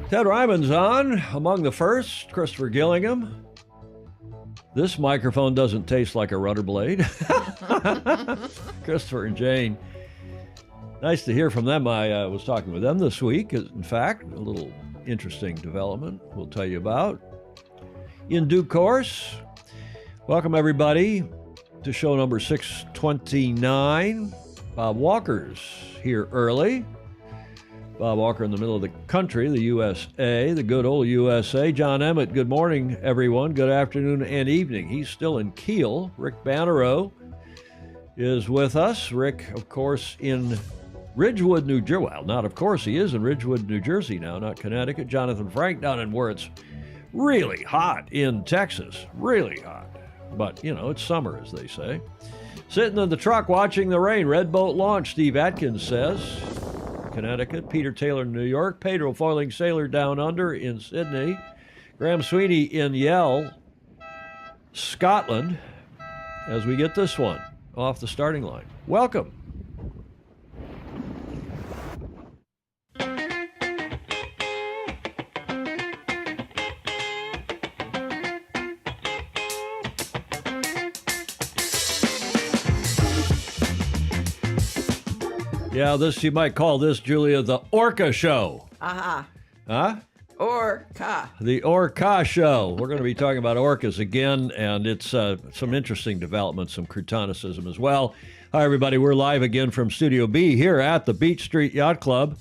Ted Ryman's on, among the first, Christopher Gillingham. This microphone doesn't taste like a rudder blade. Christopher and Jane. Nice to hear from them. I was talking with them this week. In fact, a little interesting development we'll tell you about in due course. Welcome, everybody, to show number 629. Bob Walker's here early. Bob Walker in the middle of the country, the USA, the good old USA. John Emmett, good morning, everyone. Good afternoon and evening. He's still in Kiel. Rick Bannerow is with us. Rick, of course, in Ridgewood, New Jersey. Well, not of course, he is in Ridgewood, New Jersey now, not Connecticut. Jonathan Frank down in where it's really hot in Texas. Really hot. But, you know, it's summer, as they say. Sitting in the truck watching the rain. Red boat launch, Steve Atkins says. Connecticut. Peter Taylor in New York. Pedro foiling sailor down under in Sydney. Graham Sweeney in Yell, Scotland, as we get this one off the starting line. Welcome. Yeah, this, you might call this, Julia, the Orca Show. Uh-huh. Huh? Orca. The Orca Show. We're going to be talking about orcas again, and it's some interesting developments, some Croutonicism as well. Hi, everybody. We're live again from Studio B here at the Beach Street Yacht Club.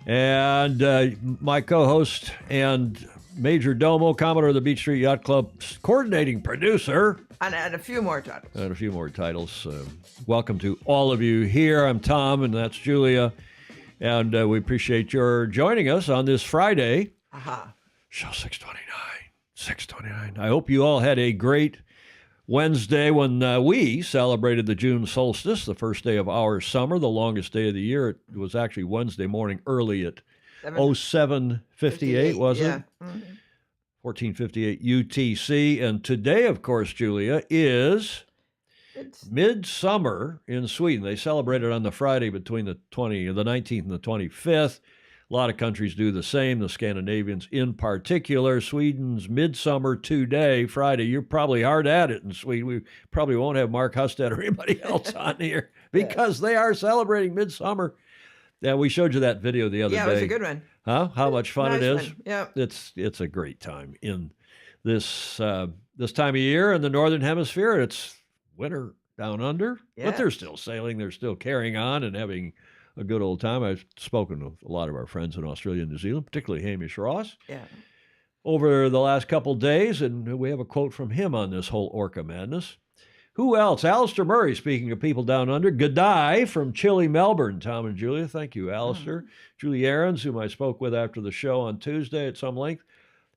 And my co-host and Major Domo, Commodore of the Beach Street Yacht Club, coordinating producer. And a few more titles. And a few more titles. Welcome to all of you here. I'm Tom, and that's Julia. And we appreciate your joining us on this Friday. Show 629. 629. I hope you all had a great Wednesday when we celebrated the June solstice, the first day of our summer, the longest day of the year. It was actually Wednesday morning early at 07:58, was it? Mm-hmm. 14:58 UTC. And today, of course, Julia, is midsummer in Sweden. They celebrate it on the Friday between the 19th and the 25th. A lot of countries do the same, the Scandinavians in particular. Sweden's midsummer today, Friday. You're probably hard at it in Sweden. We probably won't have Mark Husted or anybody else on here because they are celebrating midsummer. Yeah, we showed you that video the other day. Yeah, it was a good one. Huh? How much fun nice it is. One. Yeah. It's a great time in this this time of year in the Northern Hemisphere. It's winter down under, but they're still sailing. They're still carrying on and having a good old time. I've spoken with a lot of our friends in Australia and New Zealand, particularly Hamish Ross, over the last couple days, and we have a quote from him on this whole orca madness. Who else? Alistair Murray, speaking of people down under. G'day from chilly Melbourne, Tom and Julia. Thank you, Alistair. Mm-hmm. Julie Aarons, whom I spoke with after the show on Tuesday at some length.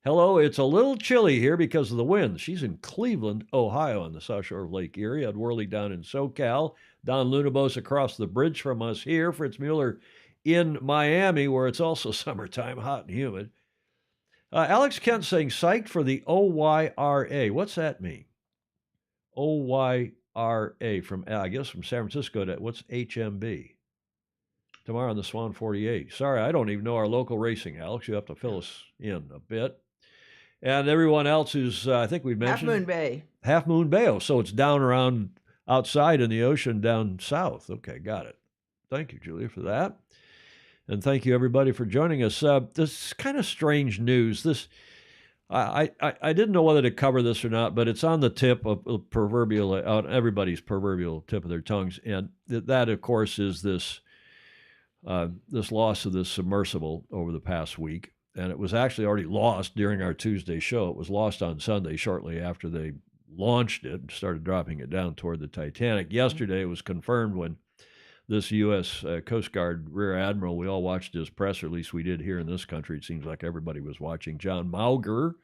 Hello, it's a little chilly here because of the wind. She's in Cleveland, Ohio, on the south shore of Lake Erie. Ed Worley down in SoCal. Don Lunabos across the bridge from us here. Fritz Mueller in Miami, where it's also summertime, hot and humid. Alex Kent saying psyched for the OYRA. What's that mean? OYRA from, I guess, from San Francisco to, what's HMB? Tomorrow on the Swan 48. Sorry, I don't even know our local racing, Alex. You have to fill us in a bit. And everyone else who's, I think we've mentioned. Half Moon Bay. Half Moon Bay. Oh, so it's down around outside in the ocean down south. Okay, got it. Thank you, Julia, for that. And thank you, everybody, for joining us. This is kind of strange news. I didn't know whether to cover this or not, but it's on the tip of proverbial, on everybody's proverbial tip of their tongues. And that, of course, is this loss of this submersible over the past week. And it was actually already lost during our Tuesday show. It was lost on Sunday shortly after they launched it and started dropping it down toward the Titanic. Yesterday, it was confirmed when this U.S. Coast Guard Rear Admiral, we all watched his press, or at least we did here in this country. It seems like everybody was watching. John Mauger,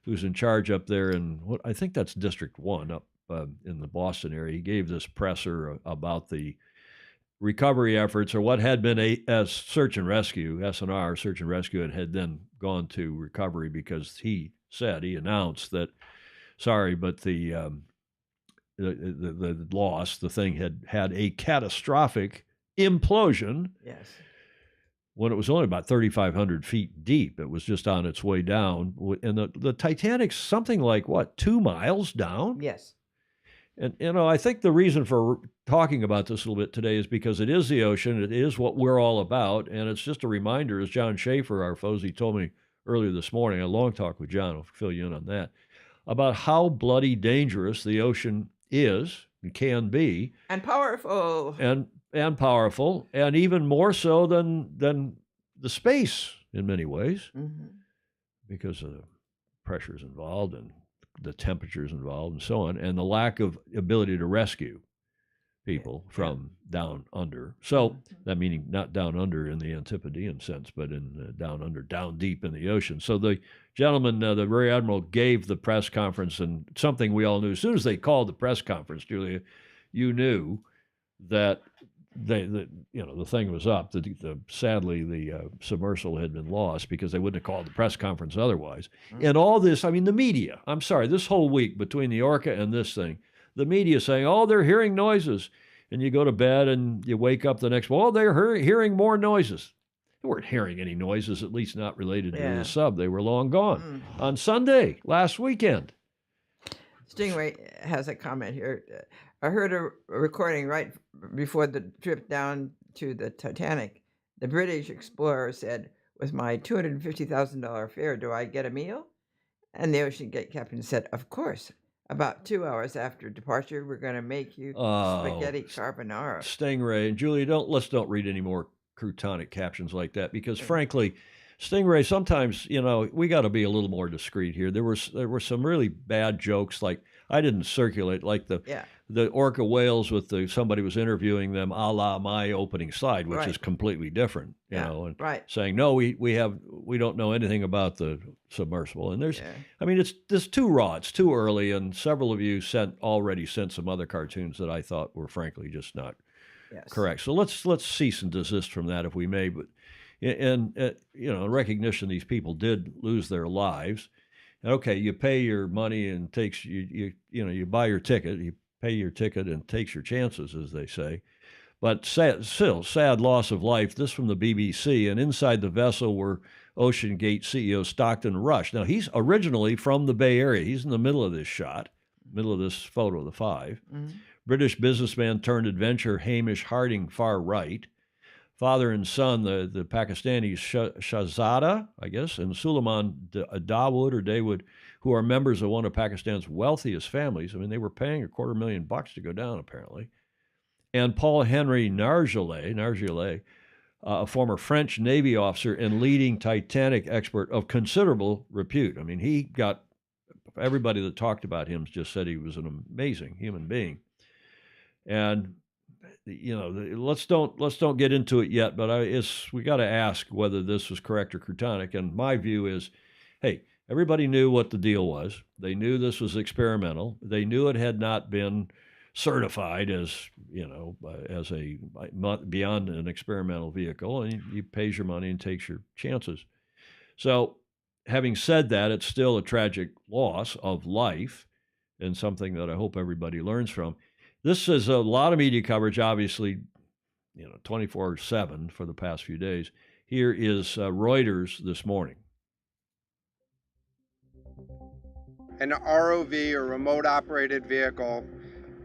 who's in charge up there in, I think that's District 1 up in the Boston area. He gave this presser about the recovery efforts, or what had been a search and rescue, SNR, search and rescue, and had then gone to recovery because he announced that, sorry, but the the loss. The thing had a catastrophic implosion. Yes. When it was only about 3,500 feet deep. It was just on its way down. And the Titanic's something like, what, 2 miles down? Yes. And, I think the reason for talking about this a little bit today is because it is the ocean. It is what we're all about. And it's just a reminder, as John Schaefer, our FOSI, told me earlier this morning, a long talk with John, I'll fill you in on that, about how bloody dangerous the ocean is and can be. And powerful. And powerful, and even more so than the space in many ways, because of the pressures involved and the temperatures involved and so on, and the lack of ability to rescue people from down under. So that meaning not down under in the Antipodean sense, but in down under, down deep in the ocean. So the gentleman, the Rear Admiral, gave the press conference, and something we all knew. As soon as they called the press conference, Julia, you knew that the thing was up. Sadly, the submersible had been lost because they wouldn't have called the press conference otherwise. And all this, I mean, the media, I'm sorry, this whole week between the Orca and this thing, the media saying, oh, they're hearing noises. And you go to bed and you wake up the next, well, they're hearing more noises. They weren't hearing any noises, at least not related to the sub. They were long gone. On Sunday, last weekend. Stingray has a comment here. I heard a recording right before the trip down to the Titanic. The British explorer said, with my $250,000 fare, do I get a meal? And the ocean gate captain said, of course. About 2 hours after departure, we're going to make you spaghetti carbonara. Stingray, and Julia, let's don't read any more Croutonic captions like that, because frankly, Stingray, sometimes, we got to be a little more discreet here. There were some really bad jokes, like I didn't circulate, like the orca whales with somebody was interviewing them a la my opening slide, which is completely different, and saying, no, we don't know anything about the submersible. And it's too raw, it's too early, and several of you already sent some other cartoons that I thought were frankly just not correct. So let's cease and desist from that if we may, but in recognition these people did lose their lives. And okay, you pay your money and takes you buy your ticket, you pay your ticket and takes your chances, as they say. But sad loss of life. This from the BBC. And inside the vessel were Ocean Gate CEO Stockton Rush. Now, he's originally from the Bay Area. He's in the middle of this shot, middle of this photo of the five. British businessman turned adventurer Hamish Harding, far right. Father and son, the Pakistanis Shahzada, I guess, and Suleiman Dawood or Dawood, who are members of one of Pakistan's wealthiest families. I mean, they were paying $250,000 to go down, apparently. And Paul Henry Nargeolet, a former French Navy officer and leading Titanic expert of considerable repute. I mean, everybody that talked about him just said he was an amazing human being. And let's don't get into it yet, but we got to ask whether this was correct or Croutonic. And my view is, hey, everybody knew what the deal was. They knew this was experimental. They knew it had not been certified as a beyond an experimental vehicle, and he pays your money and takes your chances. So, having said that, it's still a tragic loss of life, and something that I hope everybody learns from. This is a lot of media coverage, obviously, 24/7 for the past few days. Here is Reuters this morning. An ROV, or remote operated vehicle,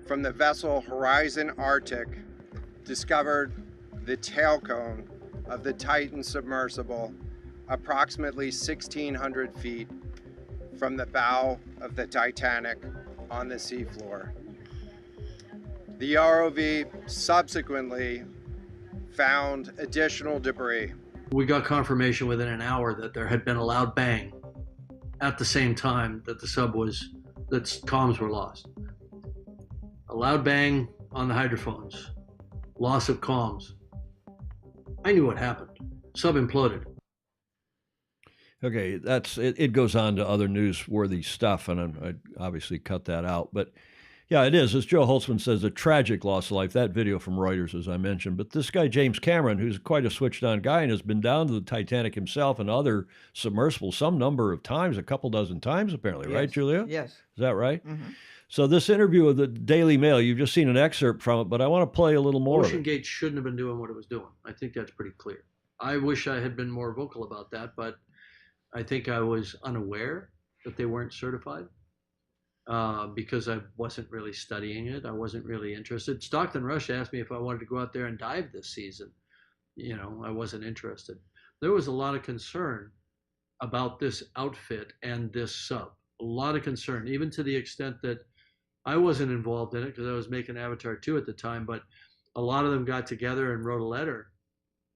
from the vessel Horizon Arctic discovered the tail cone of the Titan submersible approximately 1,600 feet from the bow of the Titanic on the seafloor. The ROV subsequently found additional debris. We got confirmation within an hour that there had been a loud bang at the same time that that comms were lost. A loud bang on the hydrophones, loss of comms. I knew what happened. Sub imploded. Okay, it goes on to other newsworthy stuff, and I obviously cut that out. But yeah, it is. As Joe Holtzman says, a tragic loss of life. That video from Reuters, as I mentioned. But this guy, James Cameron, who's quite a switched-on guy and has been down to the Titanic himself and other submersibles some number of times, a couple dozen times apparently, right, Julia? Yes. Is that right? Mm-hmm. So this interview with the Daily Mail, you've just seen an excerpt from it, but I want to play a little more of Ocean it. Gate shouldn't have been doing what it was doing. I think that's pretty clear. I wish I had been more vocal about that, but I think I was unaware that they weren't certified because I wasn't really studying it. I wasn't really interested. Stockton Rush asked me if I wanted to go out there and dive this season. You know, I wasn't interested. There was a lot of concern about this outfit and this sub. A lot of concern, even to the extent that I wasn't involved in it because I was making Avatar 2 at the time, but a lot of them got together and wrote a letter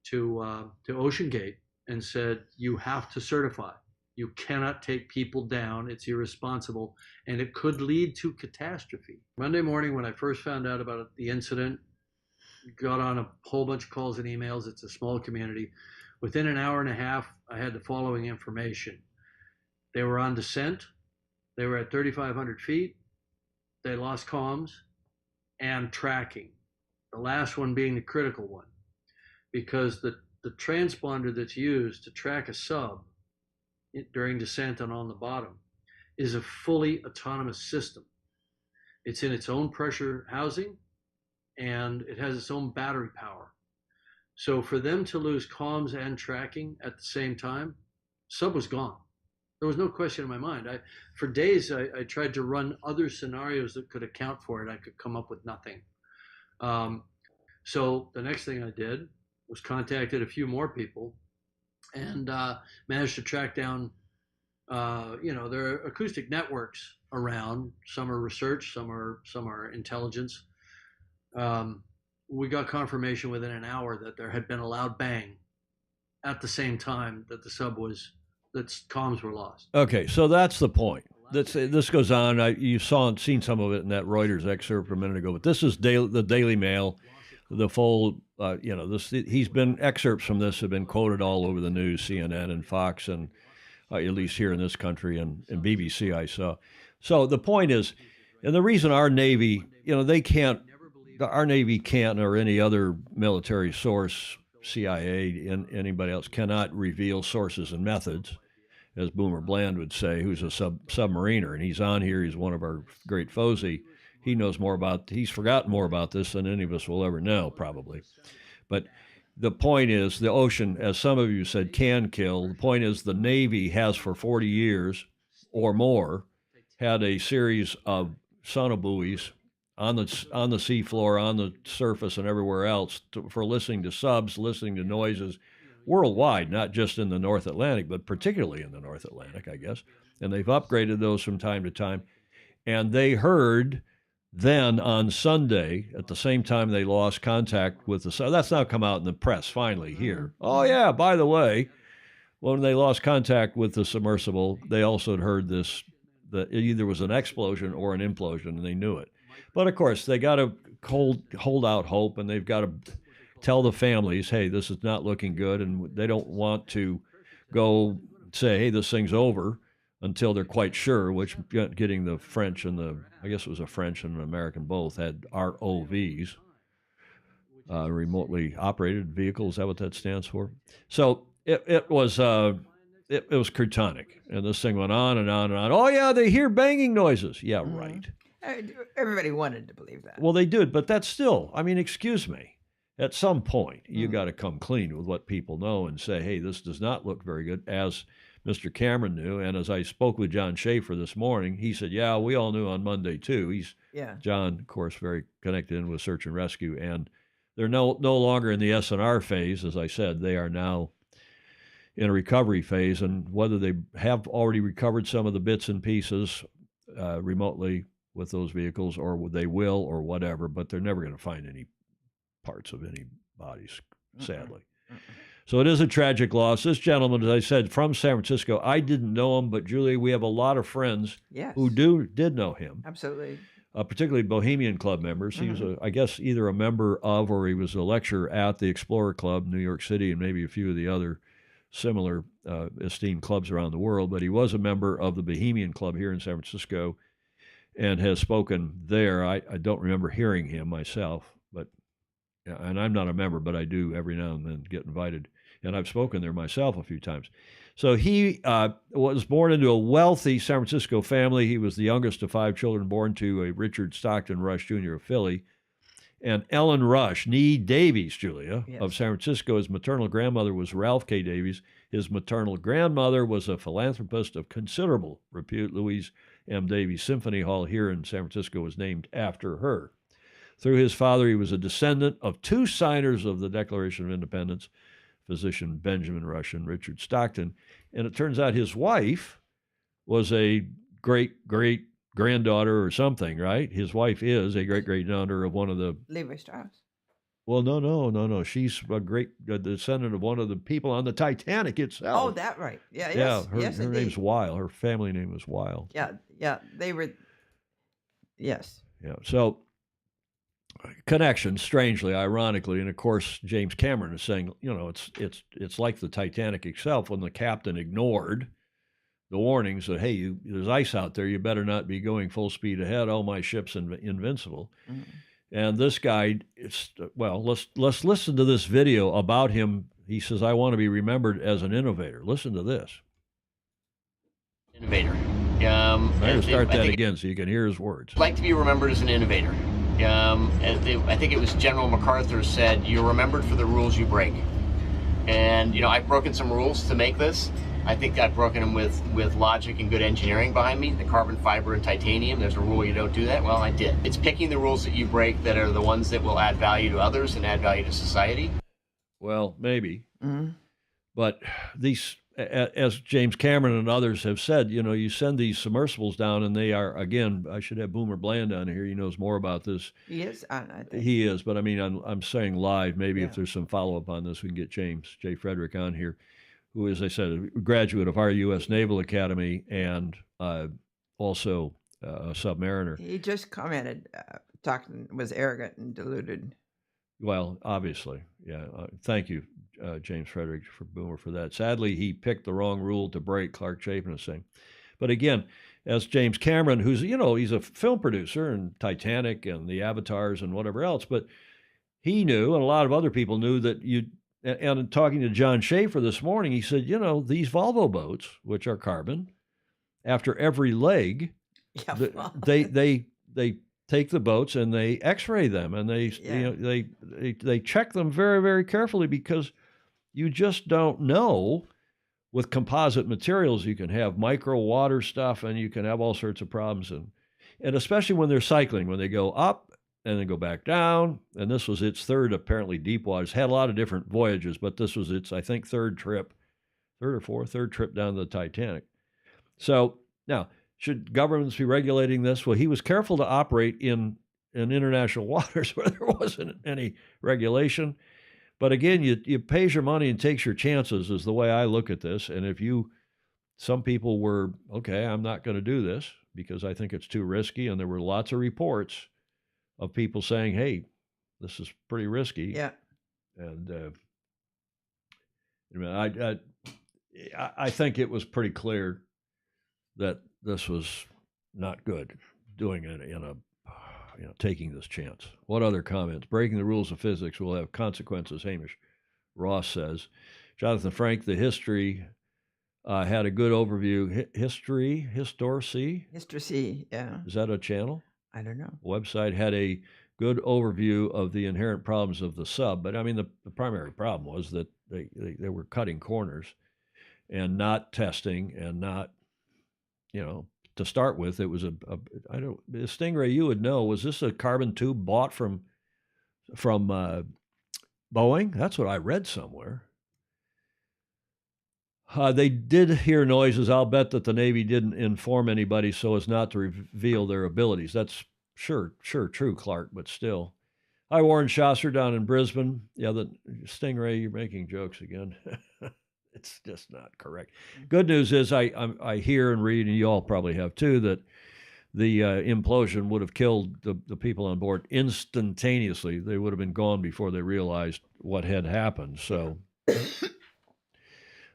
to Ocean Gate and said, you have to certify. You cannot take people down. It's irresponsible, and it could lead to catastrophe. Monday morning, when I first found out about the incident, got on a whole bunch of calls and emails. It's a small community. Within an hour and a half, I had the following information. They were on descent. They were at 3,500 feet. They lost comms and tracking. The last one being the critical one, because the transponder that's used to track a sub during descent and on the bottom is a fully autonomous system. It's in its own pressure housing, and it has its own battery power. So for them to lose comms and tracking at the same time, sub was gone. There was no question in my mind. For days, I tried to run other scenarios that could account for it. I could come up with nothing. So the next thing I did was contacted a few more people and managed to track down, there are acoustic networks around. Some are research, some are intelligence. We got confirmation within an hour that there had been a loud bang at the same time that that comms were lost. Okay, so that's the point. This goes on. You seen some of it in that Reuters excerpt a minute ago, but this is the Daily Mail. The full, he's been excerpts from this have been quoted all over the news, CNN and Fox, and at least here in this country and BBC I saw. So the point is, and the reason our Navy, our Navy can't, or any other military source, CIA and anybody else, cannot reveal sources and methods, as Boomer Bland would say, who's a submariner, and he's on here. He's one of our great foes. He's forgotten more about this than any of us will ever know, probably. But the point is, the ocean, as some of you said, can kill. The point is, the Navy has for 40 years or more had a series of sonobuoys on the seafloor, on the surface, and everywhere else for listening to subs, listening to noises worldwide, not just in the North Atlantic, but particularly in the North Atlantic, I guess. And they've upgraded those from time to time. And they heard then on Sunday, at the same time they lost contact with the sub. That's now come out in the press finally here. Oh, yeah, by the way, when they lost contact with the submersible, they also had heard that it either was an explosion or an implosion, and they knew it. But, of course, they got to hold out hope, and they've got to tell the families, hey, this is not looking good, and they don't want to go say, hey, this thing's over until they're quite sure, which getting the French and I guess it was a French and an American both, had ROVs, remotely operated vehicle. Is that what that stands for? So it was Croutonic, and this thing went on and on and on. Oh, yeah, they hear banging noises. Yeah, right. Everybody wanted to believe that. Well, they did, but that's still, excuse me. At some point, you got to come clean with what people know and say, hey, this does not look very good, as Mr. Cameron knew. And as I spoke with John Schaefer this morning, he said, yeah, we all knew on Monday, too. John, of course, very connected in with search and rescue. And they're no longer in the S&R phase. As I said, they are now in a recovery phase. And whether they have already recovered some of the bits and pieces remotely with those vehicles, or they will, or whatever, but they're never going to find any parts of any bodies, sadly. So it is a tragic loss. This gentleman, as I said, from San Francisco, I didn't know him, but Julie, we have a lot of friends who did know him. Absolutely. Particularly Bohemian Club members. He was, I guess, either a member of, or he was a lecturer at the Explorer Club, New York City, and maybe a few of the other similar esteemed clubs around the world. But he was a member of the Bohemian Club here in San Francisco and has spoken there. I don't remember hearing him myself, but and I'm not a member, but I do every now and then get invited. And I've spoken there myself a few times. So he was born into a wealthy San Francisco family. He was the youngest of 5 children born to a Richard Stockton Rush Jr. of Philly and Ellen Rush, nee Davies, Julia, Yes. of San Francisco. His maternal grandmother was Ralph K. Davies. His maternal grandmother was a philanthropist of considerable repute. Louise M. Davies Symphony Hall here in San Francisco was named after her. Through his father, he was a descendant of 2 signers of the Declaration of Independence, physician Benjamin Rush and Richard Stockton. And it turns out his wife was a great-great-granddaughter or something, right? His wife is a great-great-daughter of one of the... Levi Strauss. Well, no. She's a descendant of one of the people on the Titanic itself. Oh, that right. Yeah, yes. Yeah, yes, her indeed. name's Weil. Her family name was Weil. Yeah, they were, yes. Yeah, so connection, strangely, ironically, and of course James Cameron is saying, it's like the Titanic itself when the captain ignored the warnings that, hey, there's ice out there, you better not be going full speed ahead. Oh, my ship's invincible. Mm-hmm. And this guy, let's listen to this video about him. He says, I want to be remembered as an innovator. Listen to this. Innovator. I'm going to start that again so you can hear his words. I'd like to be remembered as an innovator. I think it was General MacArthur said, you're remembered for the rules you break. And, I've broken some rules to make this. I think I've broken them with logic and good engineering behind me. The carbon fiber and titanium, there's a rule you don't do that. Well, I did. It's picking the rules that you break that are the ones that will add value to others and add value to society. Well, maybe. Mm-hmm. But these, as James Cameron and others have said, you send these submersibles down and they are, again, I should have Boomer Bland on here. He knows more about this. He is on, I think. He is, but I mean, I'm saying live. Maybe if there's some follow-up on this, we can get James J. Frederick on here, who, as I said, a graduate of our U.S. Naval Academy and also a submariner. He just commented, Stockton was arrogant and deluded. Well, obviously, yeah. Thank you, James Frederick Boomer, for that. Sadly, he picked the wrong rule to break, Clark Chapin is saying. But again, as James Cameron, who's, he's a film producer and Titanic and the Avatars and whatever else, but he knew, and a lot of other people knew that and talking to John Schaefer this morning, he said, these Volvo boats, which are carbon, after every leg, they take the boats and they X-ray them and they check them very, very carefully because you just don't know. With composite materials, you can have micro water stuff and you can have all sorts of problems, and especially when they're cycling, when they go up and then go back down. And this was its third, apparently, deep waters. Had a lot of different voyages, but this was its, I think, third trip down the Titanic. So now, should governments be regulating this? Well, he was careful to operate in international waters where there wasn't any regulation. But again, you pays your money and takes your chances is the way I look at this. And if some people were, okay, I'm not going to do this because I think it's too risky. And there were lots of reports of people saying, hey, this is pretty risky. Yeah. And I think it was pretty clear that this was not good, doing it in a, taking this chance. What other comments? Breaking the rules of physics will have consequences, Hamish Ross says. Jonathan Frank, the history had a good overview. History, yeah. Is that a channel? I don't know. Website had a good overview of the inherent problems of the sub. But I mean, the primary problem was that they were cutting corners and not testing and not, to start with, it was a Stingray, you would know, was this a carbon tube bought from Boeing? That's what I read somewhere. They did hear noises. I'll bet that the Navy didn't inform anybody so as not to reveal their abilities. That's sure true, Clark, but still. Hi, Warren Schasser down in Brisbane. Yeah, the Stingray, you're making jokes again. It's just not correct. Good news is I hear and read, and you all probably have too, that the implosion would have killed the people on board instantaneously. They would have been gone before they realized what had happened. So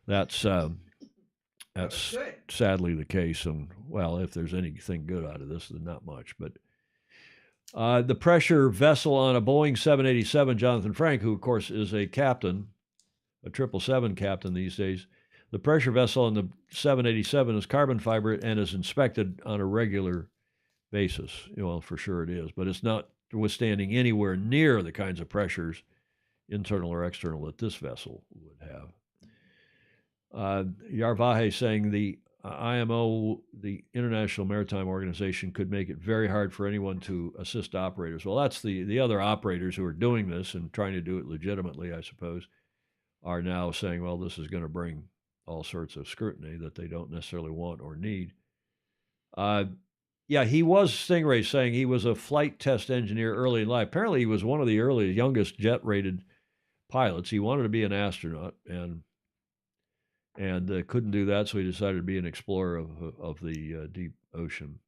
that's sadly the case. And, well, if there's anything good out of this, then not much. But the pressure vessel on a Boeing 787, Jonathan Frank, who, of course, is a captain, a 777 captain these days, The pressure vessel on the 787 is carbon fiber and is inspected on a regular basis. Well, for sure it is, but it's not withstanding anywhere near the kinds of pressures, internal or external, that this vessel would have. Yarvahe saying the IMO, the International Maritime Organization, could make it very hard for anyone to assist operators. Well, that's the other operators who are doing this and trying to do it legitimately, I suppose, are now saying, well, this is going to bring all sorts of scrutiny that they don't necessarily want or need. Yeah, he was, Stingray saying he was a flight test engineer early in life. Apparently he was one of the youngest jet-rated pilots. He wanted to be an astronaut and couldn't do that, so he decided to be an explorer of the deep ocean.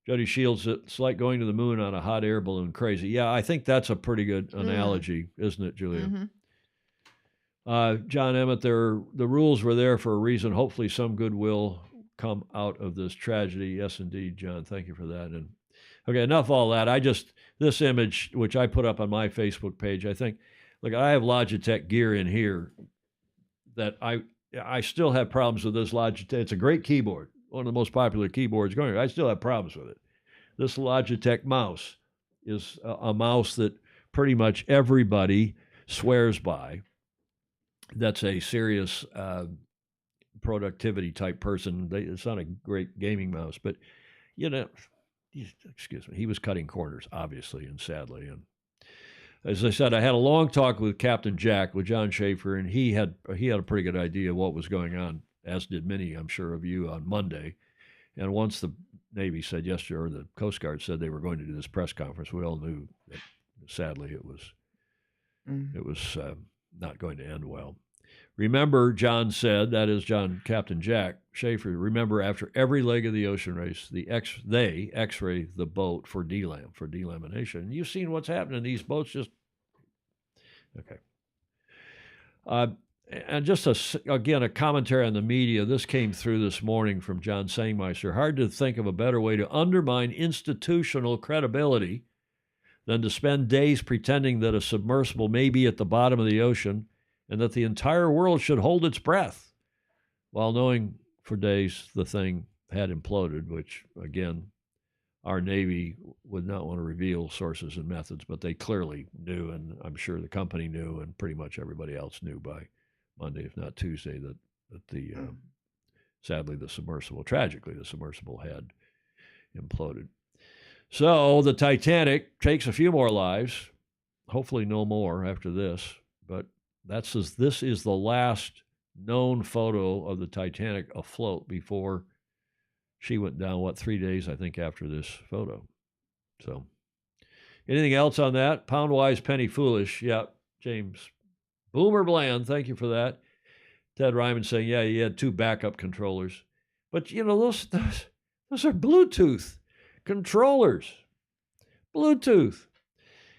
Jody Shields, it's like going to the moon on a hot air balloon. Crazy. Yeah, I think that's a pretty good analogy, isn't it, Julia? Mm-hmm. John Emmett, the rules were there for a reason. Hopefully some good will come out of this tragedy. Yes, indeed, John. Thank you for that. And okay, enough of all that. This image, which I put up on my Facebook page, I think, look, I have Logitech gear in here that I still have problems with this Logitech. It's a great keyboard, one of the most popular keyboards going. I still have problems with it. This Logitech mouse is a mouse that pretty much everybody swears by. That's a serious productivity type person. It's not a great gaming mouse, but excuse me, he was cutting corners, obviously and sadly. And as I said, I had a long talk with Captain Jack, with John Schaefer, and he had a pretty good idea of what was going on, as did many, I'm sure, of you on Monday. And once the Navy said yesterday, or the Coast Guard said they were going to do this press conference, we all knew that sadly it was not going to end well. Remember, John said, that is Captain Jack Schaefer, remember, after every leg of the ocean race, they x-ray the boat for delamination. And you've seen what's happening. These boats just, okay. And just, again, a commentary on the media. This came through this morning from John Sangmeister. Hard to think of a better way to undermine institutional credibility than to spend days pretending that a submersible may be at the bottom of the ocean and that the entire world should hold its breath, while knowing for days the thing had imploded, which, again, our Navy would not want to reveal sources and methods, but they clearly knew, and I'm sure the company knew, and pretty much everybody else knew by Monday, if not Tuesday, that sadly, tragically, the submersible had imploded. So the Titanic takes a few more lives, hopefully no more after this, but this is the last known photo of the Titanic afloat before she went down, 3 days, I think, after this photo. So anything else on that? Pound wise, penny foolish. Yeah, James. Boomer Bland, thank you for that. Ted Ryman saying, yeah, he had 2 backup controllers. But, those are Bluetooth controllers. Bluetooth.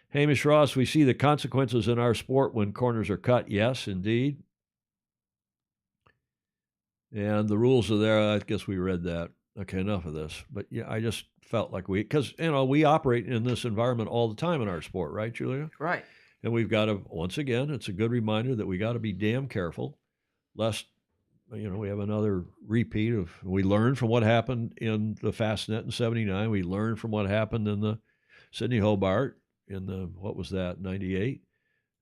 Hamish Ross, we see the consequences in our sport when corners are cut. Yes, indeed. And the rules are there. I guess we read that. Okay, enough of this. But yeah, I just felt like because we operate in this environment all the time in our sport, right, Julia? Right. And we've got to, once again, it's a good reminder that we got to be damn careful, lest we have another repeat of. We learned from what happened in the Fastnet in '79. We learned from what happened in the Sydney Hobart in the 98,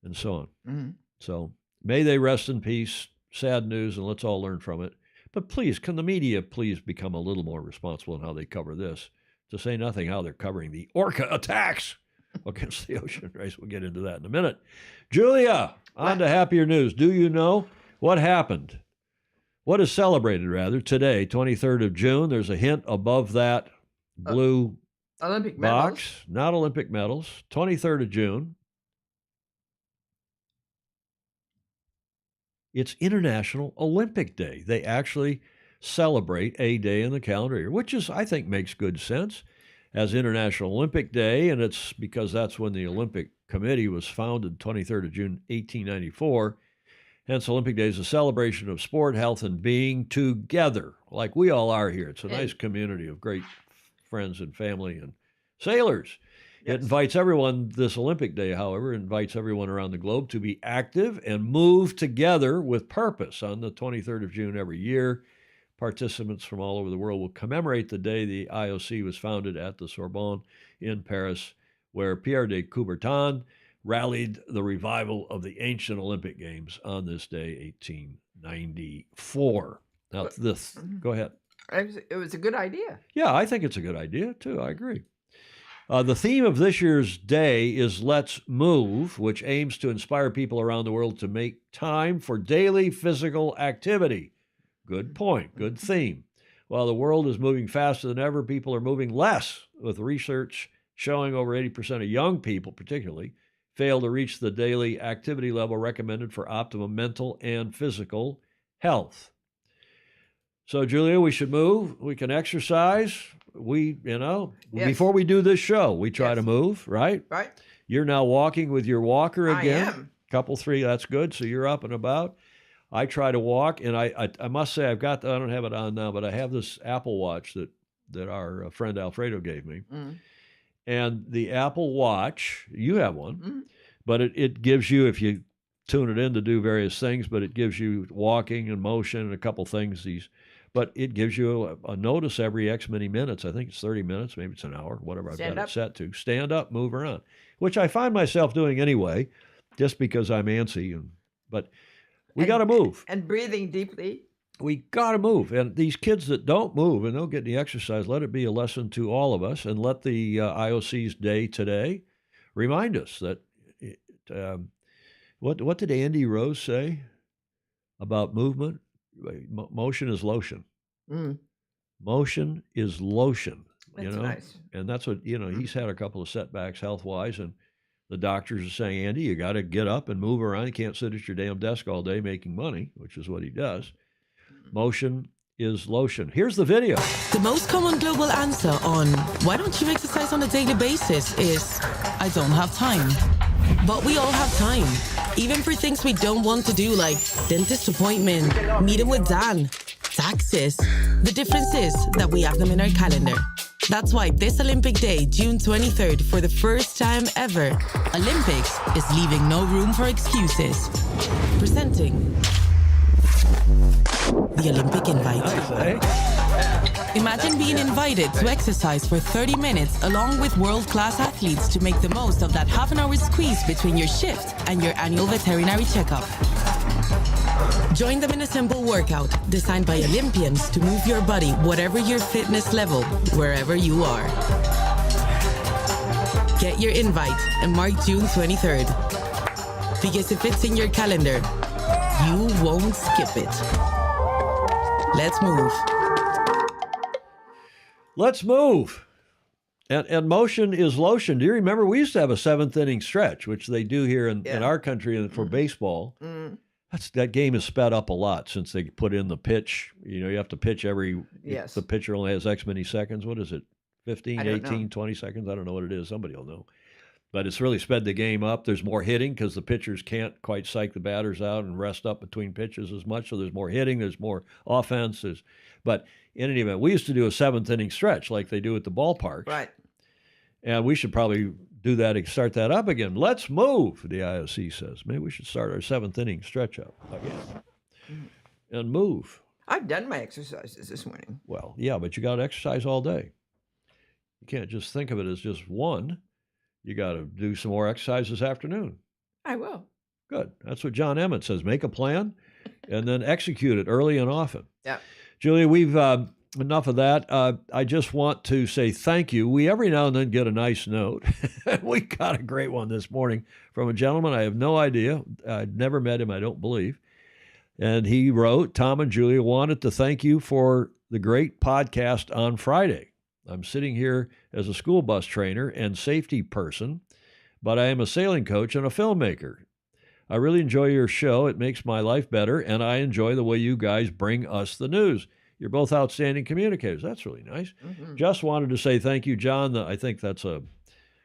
and so on. Mm-hmm. So may they rest in peace. Sad news, and let's all learn from it. But please, can the media please become a little more responsible in how they cover this? To say nothing how they're covering the Orca attacks against the ocean race. We'll get into that in a minute. Julia, on to happier news. Do you know what happened? What is celebrated, rather, today, 23rd of June? There's a hint above that blue Olympic box. medals. Not Olympic medals. 23rd of June. It's International Olympic Day. They actually celebrate a day in the calendar year, which I think makes good sense as International Olympic Day, and it's because that's when the Olympic Committee was founded, 23rd of June, 1894. Hence, Olympic Day is a celebration of sport, health, and being together, like we all are here. It's a nice community of great friends and family and sailors. It Yes. invites everyone, this Olympic Day, however, invites everyone around the globe to be active and move together with purpose. On the 23rd of June every year, participants from all over the world will commemorate the day the IOC was founded at the Sorbonne in Paris, where Pierre de Coubertin rallied the revival of the ancient Olympic Games on this day, 1894. Now, this, go ahead. It was a good idea. Yeah, I think it's a good idea, too. I agree. The theme of this year's day is Let's Move, which aims to inspire people around the world to make time for daily physical activity. Good point. Good theme. While the world is moving faster than ever, people are moving less, with research showing over 80% of young people, particularly, fail to reach the daily activity level recommended for optimum mental and physical health. So, Julia, we should move. We can exercise. Yes. Before we do this show, we try Yes. to move, right? Right? You're now walking with your walker again. I am. Couple three, that's good. So you're up and about. I try to walk, and I must say I don't have it on now, but I have this Apple Watch that our friend Alfredo gave me. Mm. And the Apple Watch, you have one, Mm. but it gives you, if you tune it in to do various things, but it gives you walking and motion and a couple things. But it gives you a notice every X many minutes. I think it's 30 minutes, maybe it's an hour, whatever I've Stand got up. it set to. Stand up, move around, which I find myself doing anyway, just because I'm antsy. But we got to move. And breathing deeply. We got to move. And these kids that don't move and don't get any exercise, let it be a lesson to all of us, and let the IOC's day today remind us that what did Andy Rose say about movement? Motion is lotion. Mm. Motion is lotion. That's nice. And that's what, he's had a couple of setbacks health-wise, and the doctors are saying, Andy, you got to get up and move around. You can't sit at your damn desk all day making money, which is what he does. Motion is lotion. Here's the video. The most common global answer on why don't you exercise on a daily basis is, I don't have time. But we all have time, even for things we don't want to do, like dentist appointment, meeting with Dan, taxes. The difference is that we have them in our calendar. That's why this Olympic Day, June 23rd, for the first time ever, Olympics is leaving no room for excuses. Presenting the Olympic Invite. Imagine being invited to exercise for 30 minutes along with world-class athletes to make the most of that half-an-hour squeeze between your shift and your annual veterinary checkup. Join them in a simple workout designed by Olympians to move your body, whatever your fitness level, wherever you are. Get your invite and mark June 23rd. Because if it's in your calendar, you won't skip it. Let's move. Let's move. And motion is lotion. Do you remember we used to have a seventh inning stretch, which they do here in our country for baseball? Mm. That game is sped up a lot since they put in the pitch. You have to pitch Yes. The pitcher only has X many seconds. What is it? 15, I don't 18, know. 20 seconds? I don't know what it is. Somebody will know. But it's really sped the game up. There's more hitting because the pitchers can't quite psych the batters out and rest up between pitches as much. So there's more hitting. There's more offense. But in any event, we used to do a seventh inning stretch like they do at the ballparks. Right. And we should probably do that, start that up again. Let's move, the IOC says. Maybe we should start our seventh inning stretch up again and move. I've done my exercises this morning. Well, yeah, but you got to exercise all day. You can't just think of it as just one. You got to do some more exercise this afternoon. I will. Good. That's what John Emmett says. Make a plan and then execute it early and often. Yeah. Julia, we've enough of that. I just want to say thank you. We every now and then get a nice note. We got a great one this morning from a gentleman. I have no idea. I'd never met him, I don't believe. And he wrote, Tom and Julia wanted to thank you for the great podcast on Friday. I'm sitting here as a school bus trainer and safety person, but I am a sailing coach and a filmmaker. I really enjoy your show. It makes my life better, and I enjoy the way you guys bring us the news. You're both outstanding communicators. That's really nice. Mm-hmm. Just wanted to say thank you, John. I think that's a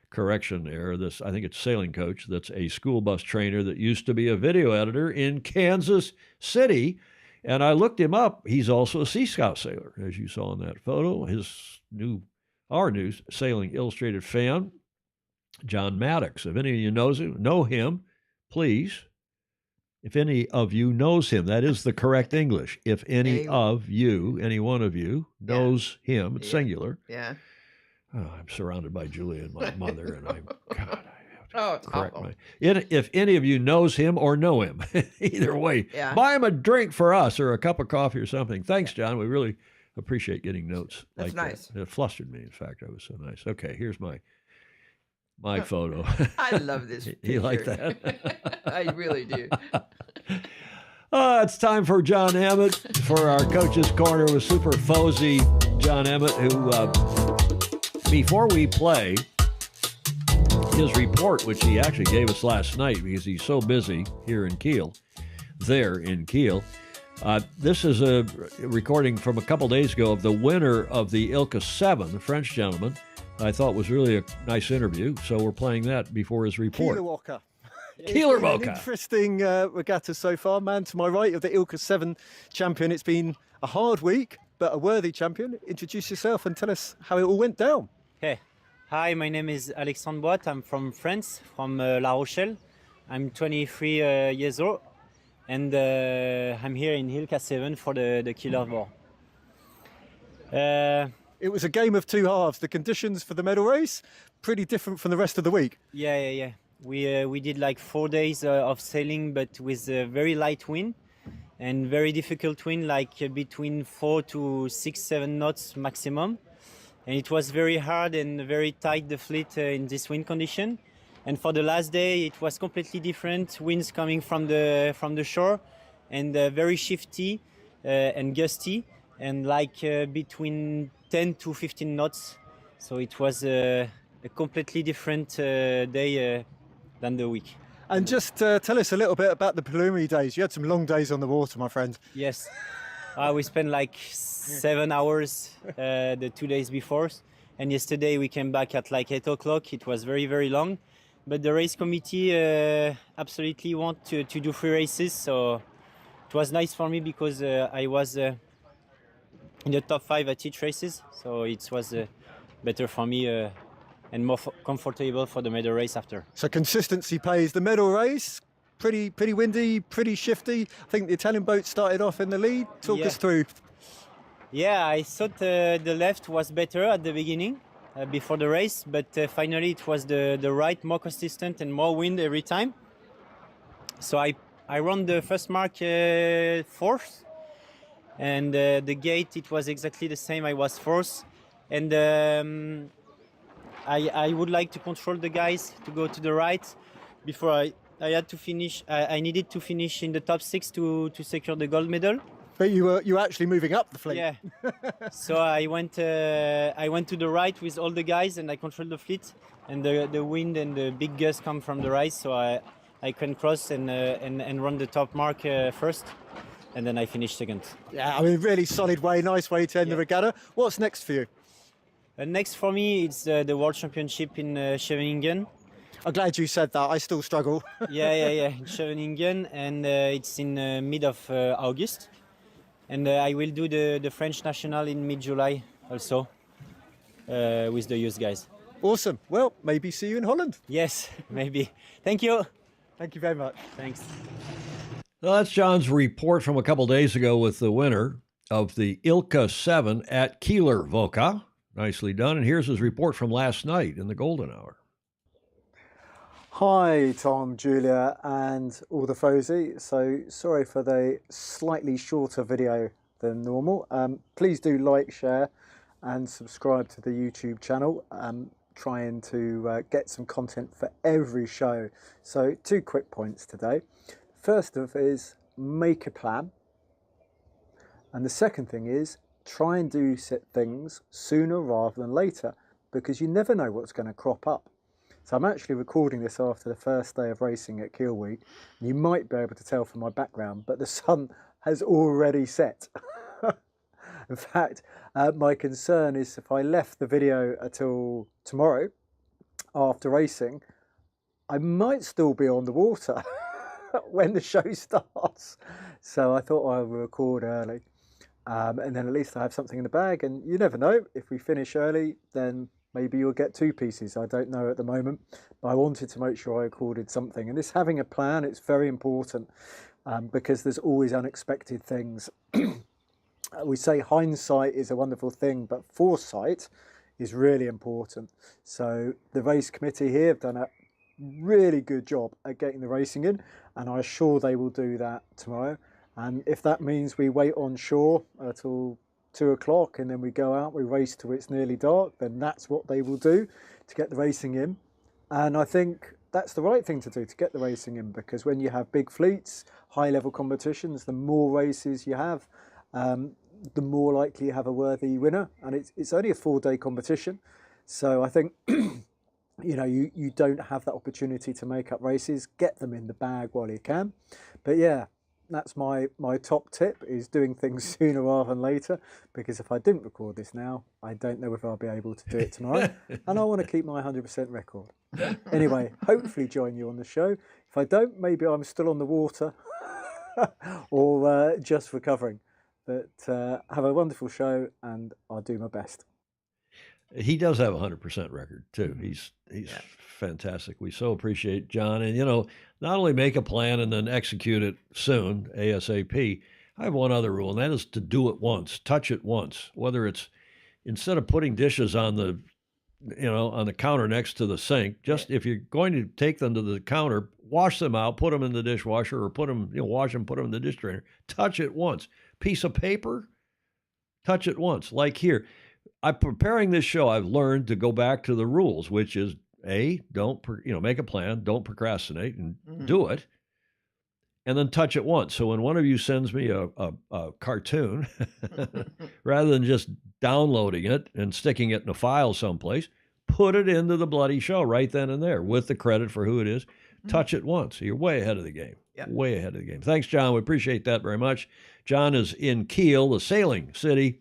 correction there. I think it's sailing coach. That's a school bus trainer that used to be a video editor in Kansas City. And I looked him up. He's also a Sea Scout sailor, as you saw in that photo. Our new Sailing Illustrated fan. John Maddox. If any of you know him, please. If any of you knows him, that is the correct English. If any of you, any one of you knows him, it's singular. Yeah. Oh, I'm surrounded by Julia and my mother, and I have to correct my. If any of you knows him or know him, either way, buy him a drink for us or a cup of coffee or something. Thanks, John. We really appreciate getting notes. That's like nice. That. It flustered me. In fact, I was so nice. Okay, here's my photo. I love this picture. You like that? I really do. It's time for John Emmett for our Coach's Corner with Super Fozy John Emmett, who, before we play his report, which he actually gave us last night because he's so busy here in Kiel, this is a recording from a couple days ago of the winner of the Ilka 7, the French gentleman. I thought was really a nice interview, so we're playing that before his report. Keeler Walker. Interesting regatta so far. Man to my right of the Ilka 7 champion. It's been a hard week, but a worthy champion. Introduce yourself and tell us how it all went down. Hey. Hi, my name is Alexandre Boite. I'm from France, from La Rochelle. I'm 23 years old, and I'm here in Ilka 7 for the Killer War. It was a game of two halves. The conditions for the medal race, pretty different from the rest of the week. Yeah. We did like 4 days of sailing, but with a very light wind and very difficult wind, like between 4 to 6, 7 knots maximum. And it was very hard and very tight, the fleet in this wind condition. And for the last day, it was completely different. Winds coming from the shore and very shifty and gusty, and like between 10 to 15 knots. So it was a completely different day than the week. And just tell us a little bit about the preliminary days. You had some long days on the water, my friend. Yes. We spent like 7 hours the 2 days before. And yesterday we came back at like 8 o'clock. It was very, very long. But the race committee absolutely want to do 3 races. So it was nice for me because I was in the top 5 at each races. So it was better for me and more comfortable for the medal race after. So consistency pays. The medal race, pretty windy, pretty shifty. I think the Italian boat started off in the lead. Talk us through. Yeah, I thought the left was better at the beginning before the race, but finally it was the right, more consistent and more wind every time. So I ran the first mark 4th, and the gate it was exactly the same. I was 4th, and I would like to control the guys to go to the right before I had to finish. I needed to finish in the top 6 to secure the gold medal. But you were actually moving up the fleet. Yeah. So I went to the right with all the guys, and I controlled the fleet. And the wind and the big gust come from the right, so I can cross and run the top mark first, and then I finished second. Yeah, I mean, really solid way, nice way to end the regatta. What's next for you? Next for me, it's the World Championship in Scheveningen. I'm glad you said that. I still struggle. Yeah. In Scheveningen, and it's in mid of August. And I will do the French National in mid-July also with the youth guys. Awesome. Well, maybe see you in Holland. Yes, maybe. Thank you. Thank you very much. Thanks. Well, that's John's report from a couple days ago with the winner of the Ilka 7 at Kieler Voka. Nicely done. And here's his report from last night in the Golden Hour. Hi, Tom, Julia, and all the Fozy. So sorry for the slightly shorter video than normal. Please do like, share, and subscribe to the YouTube channel. Trying to get some content for every show. So 2 quick points today. First of is make a plan. And the second thing is try and do things sooner rather than later, because you never know what's going to crop up. So I'm actually recording this after the first day of racing at Kiel Week. You might be able to tell from my background, but the sun has already set. In fact, my concern is if I left the video until tomorrow after racing, I might still be on the water when the show starts. So I thought I would record early. And then at least I have something in the bag, and you never know, if we finish early, then maybe you'll get 2 pieces. I don't know at the moment, but I wanted to make sure I recorded something. And this having a plan, it's very important because there's always unexpected things. We say hindsight is a wonderful thing, but foresight is really important. So the race committee here have done a really good job at getting the racing in, and I'm sure they will do that tomorrow. And if that means we wait on shore until 2 o'clock and then we go out, we race till it's nearly dark, then that's what they will do to get the racing in. And I think that's the right thing to do, to get the racing in, because when you have big fleets, high level competitions, the more races you have, the more likely you have a worthy winner. And it's only a 4-day competition, so I think you don't have that opportunity to make up races. Get them in the bag while you can. But yeah, that's my top tip, is doing things sooner rather than later, because if I didn't record this now, I don't know if I'll be able to do it tomorrow. And I want to keep my 100% record. Anyway, hopefully join you on the show. If I don't, maybe I'm still on the water or just recovering. But have a wonderful show, and I'll do my best. He does have a 100% record too. He's fantastic. We so appreciate John, and not only make a plan and then execute it soon, ASAP. I have one other rule, and that is to do it once, touch it once. Whether it's instead of putting dishes on the counter next to the sink, just if you're going to take them to the counter, wash them out, put them in the dishwasher, or wash them, put them in the dish drainer. Touch it once. Piece of paper, touch it once. Like here, I'm preparing this show. I've learned to go back to the rules, which is don't make a plan, don't procrastinate, and do it, and then touch it once. So when one of you sends me a cartoon, rather than just downloading it and sticking it in a file someplace, put it into the bloody show right then and there with the credit for who it is. Touch it once. You're way ahead of the game. Yep. Way ahead of the game. Thanks, John. We appreciate that very much. John is in Kiel, the sailing city,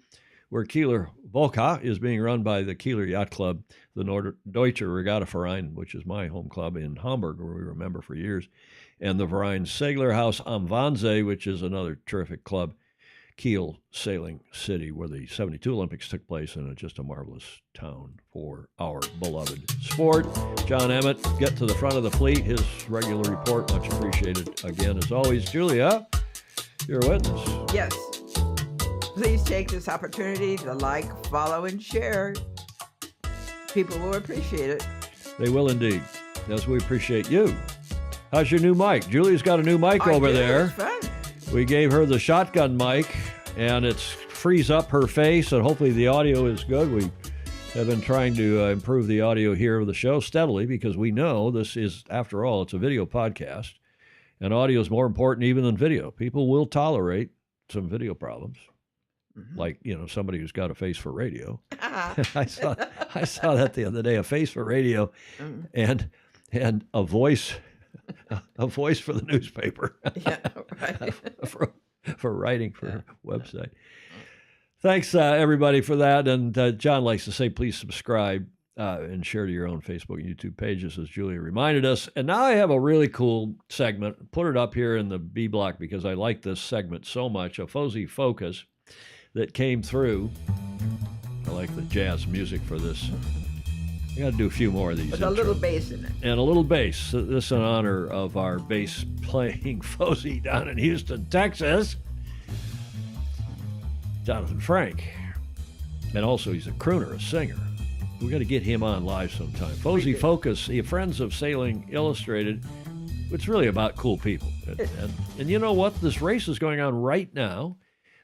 where Kieler Volca is being run by the Kieler Yacht Club, the Norddeutsche Regatta Verein, which is my home club in Hamburg, where we remember for years, and the Verein Seglerhaus am Wannsee, which is another terrific club, Kiel Sailing City, where the 72 Olympics took place, and it's just a marvelous town for our beloved sport. John Emmett, get to the front of the fleet. His regular report, much appreciated. Again, as always, Julia, you're a witness. Yes. Please take this opportunity to like, follow, and share. People will appreciate it. They will indeed. Yes, we appreciate you. How's your new mic? Julia's got a new mic over there. It's fun. We gave her the shotgun mic, and it frees up her face, and hopefully the audio is good. We have been trying to improve the audio here of the show steadily, because we know this is, after all, it's a video podcast, and audio is more important even than video. People will tolerate some video problems, like somebody who's got a face for radio. I saw that the other day, a face for radio, and a voice. A voice for the newspaper. Yeah, right. for writing for her website. Thanks, everybody, for that. And John likes to say, please subscribe and share to your own Facebook and YouTube pages, as Julia reminded us. And now I have a really cool segment. Put it up here in the B block because I like this segment so much. A Fozzy Focus that came through. I like the jazz music for this. I got to do a few more of these. With a little bass in it. And a little bass. This in honor of our bass playing Fozzy down in Houston, Texas, Jonathan Frank. And also he's a crooner, a singer. We got to get him on live sometime. Fozzy Focus, the Friends of Sailing Illustrated. It's really about cool people. And you know what? This race is going on right now.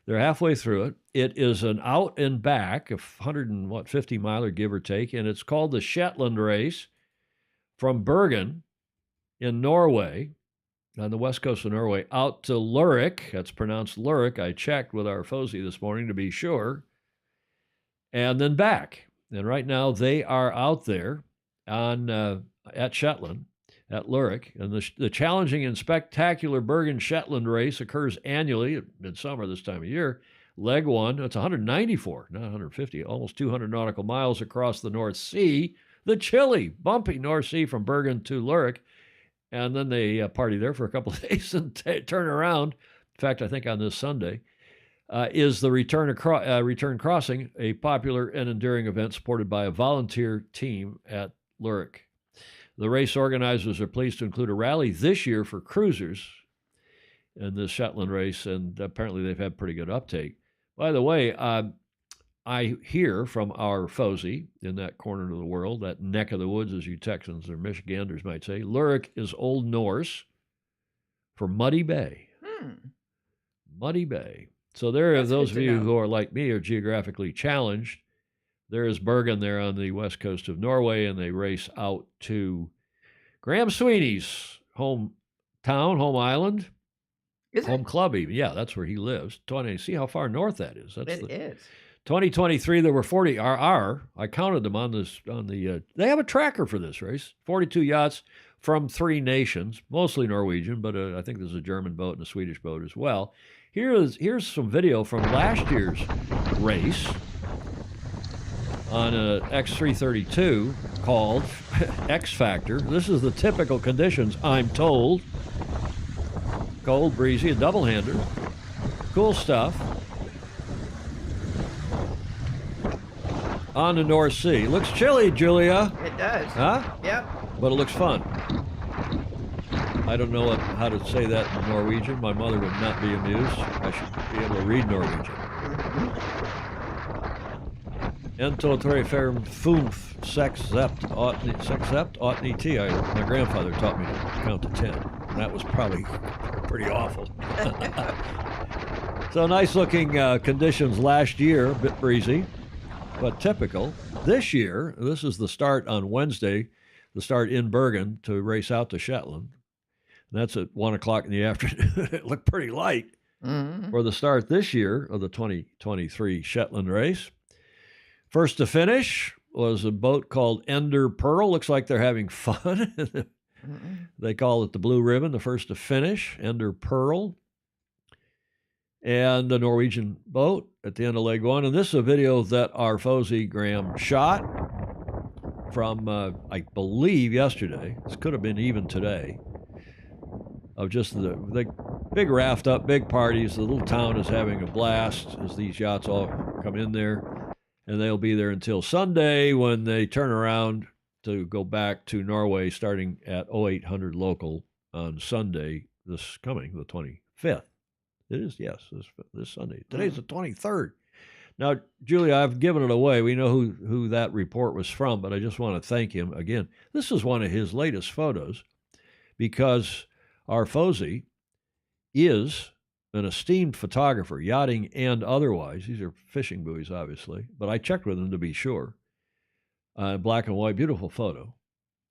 They're halfway through it. It is an out and back, a 150 miler, give or take, and it's called the Shetland Race from Bergen in Norway, on the west coast of Norway, out to Lurik. That's pronounced Lurik. I checked with our Fozzy this morning to be sure. And then back. And right now they are out there at Shetland, at Lurik. And the challenging and spectacular Bergen Shetland race occurs annually at midsummer this time of year. Leg one, it's 194, not 150, almost 200 nautical miles across the North Sea, the chilly, bumpy North Sea from Bergen to Lurik. And then they party there for a couple of days and turn around. In fact, I think on this Sunday. is the Return Crossing, a popular and enduring event supported by a volunteer team at Lurk. The race organizers are pleased to include a rally this year for cruisers in the Shetland race, and apparently they've had pretty good uptake. By the way, I hear from our Fozy in that corner of the world, that neck of the woods, as you Texans or Michiganders might say, Lurk is Old Norse for Muddy Bay. Muddy Bay. So there are those of you who are like me, are geographically challenged. There is Bergen there on the west coast of Norway, and they race out to Graham Sweeney's home island, home club even. Yeah, that's where he lives. See how far north that is. It is. 2023, there were 40 I counted them on the they have a tracker for this race. 42 yachts from 3 nations, mostly Norwegian, but I think there's a German boat and a Swedish boat as well. Here's some video from last year's race on a X332 called X Factor. This is the typical conditions, I'm told. Cold, breezy, a double-hander. Cool stuff. On the North Sea. Looks chilly, Julia. It does. Huh? Yep. But it looks fun. I don't know how to say that in Norwegian. My mother would not be amused. I should be able to read Norwegian. En to tre fem fünf sex sept åttni tio. My grandfather taught me to count to 10. And that was probably pretty awful. So nice looking conditions last year, a bit breezy, but typical. This year, this is the start on Wednesday, the start in Bergen to race out to Shetland. And that's at 1 o'clock in the afternoon. It looked pretty light for the start this year of the 2023 Shetland race. First to finish was a boat called Ender Pearl. Looks like they're having fun. They call it the Blue Ribbon, the first to finish, Ender Pearl. And the Norwegian boat at the end of leg 1. And this is a video that our Fozy Graham shot from, I believe, yesterday. This could have been even today. Of just the big raft up, big parties. The little town is having a blast as these yachts all come in there. And they'll be there until Sunday when they turn around to go back to Norway starting at 0800 local on Sunday, this coming, the 25th. It is, yes, this Sunday. Today's the 23rd. Now, Julia, I've given it away. We know who that report was from, but I just want to thank him again. This is one of his latest photos because our Fozy is an esteemed photographer, yachting and otherwise. These are fishing buoys, obviously, but I checked with him to be sure. Black and white, beautiful photo.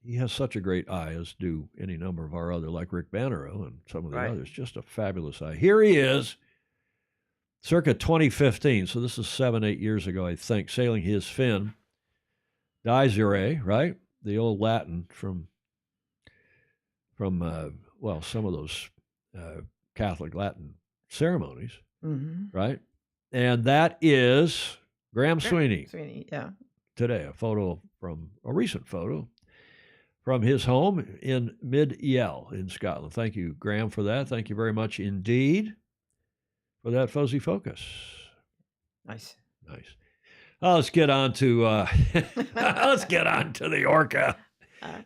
He has such a great eye, as do any number of our other, like Rick Bannerow and some of the others. Just a fabulous eye. Here he is, circa 2015. So this is 7-8 years ago, I think, sailing his fin. Disere, right? The old Latin from some of those Catholic Latin ceremonies, right? And that is Graham Sweeney. Sweeney, yeah. Today, a recent photo from his home in Mid-Yell in Scotland. Thank you, Graham, for that. Thank you very much indeed for that Fozy focus. Nice. Let's get on to the Orca.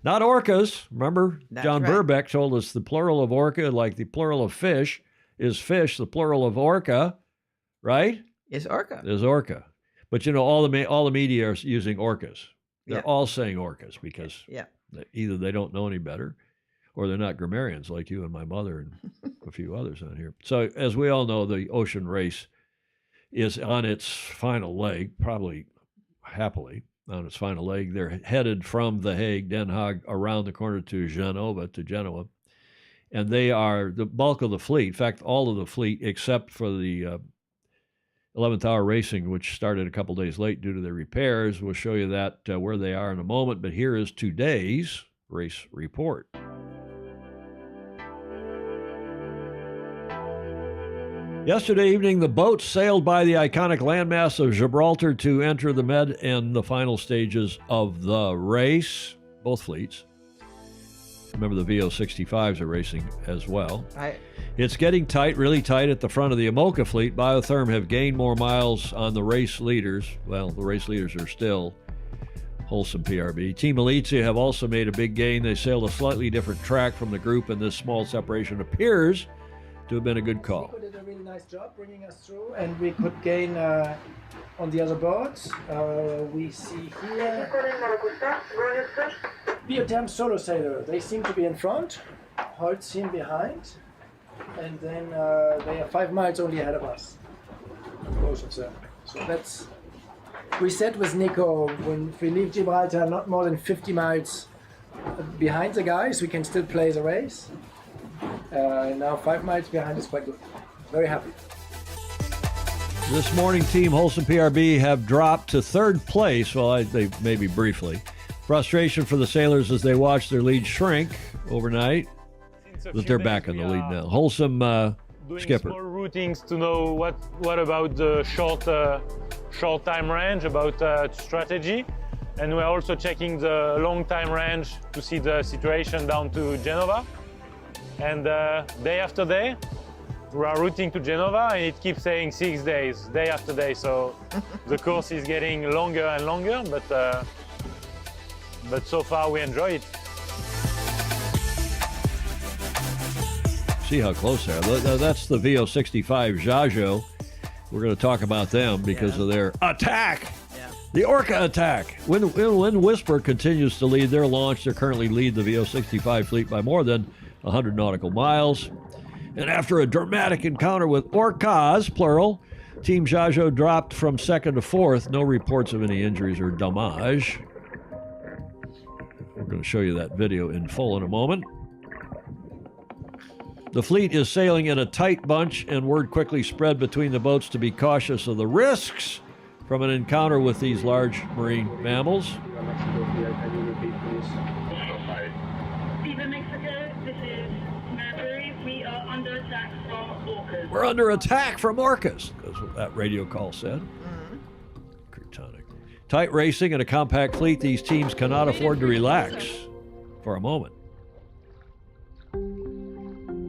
Not orcas. Remember, John Burbeck told us the plural of orca, like the plural of fish, is fish. The plural of orca, right? Is orca. Is orca. But all the media are using orcas. They're all saying orcas because either they don't know any better, or they're not grammarians like you and my mother and a few others on here. So, as we all know, the ocean race is on its final leg, probably happily on its final leg. They're headed from The Hague, Den Haag, around the corner to Genoa. And they are the bulk of the fleet. In fact, all of the fleet, except for the 11th Hour Racing, which started a couple days late due to their repairs. We'll show you that where they are in a moment. But here is today's race report. Yesterday evening, the boats sailed by the iconic landmass of Gibraltar to enter the Med and the final stages of the race, both fleets. Remember, the VO65s are racing as well. I It's getting tight, really tight at the front of the Imoca fleet. Biotherm have gained more miles on the race leaders. Well, the race leaders are still Wholesome PRB. Team Elitsia have also made a big gain. They sailed a slightly different track from the group, and this small separation appears to have been a good call. Nico did a really nice job bringing us through, and we could gain on the other boats. We see here Biotherm Solo Sailor. They seem to be in front, Holtz seem behind, and then they are 5 miles only ahead of us, both of them. So that's, we said with Nico, when we leave Gibraltar not more than 50 miles behind the guys, we can still play the race. Now 5 miles behind is quite good. Very happy. This morning, Team Wholesome PRB have dropped to third place. Well, they maybe briefly. Frustration for the sailors as they watch their lead shrink overnight, but they're back in the lead now. Wholesome doing skipper. small routings to know what about the short time range, about strategy, and we're also checking the long time range to see the situation down to Genova. And day after day, we are routing to Genova, and it keeps saying 6 days, day after day. So the course is getting longer and longer, but so far we enjoy it. See how close they are. That's the VO65 Jajo. We're going to talk about them because of their attack. yeah. The Orca attack. When Whisper continues to lead their launch, they currently lead the VO65 fleet by more than 100 nautical miles. And after a dramatic encounter with Orcas, plural, Team Jajo dropped from second to fourth. No reports of any injuries or damage. We're going to show you that video in full in a moment. The fleet is sailing in a tight bunch, and word quickly spread between the boats to be cautious of the risks from an encounter with these large marine mammals. Viva Mexico, this is Marbury. We are under attack from Orcas. We're under attack from Orcas, that's what that radio call said. Croutonic. Tight racing and a compact fleet, these teams cannot afford to relax for a moment.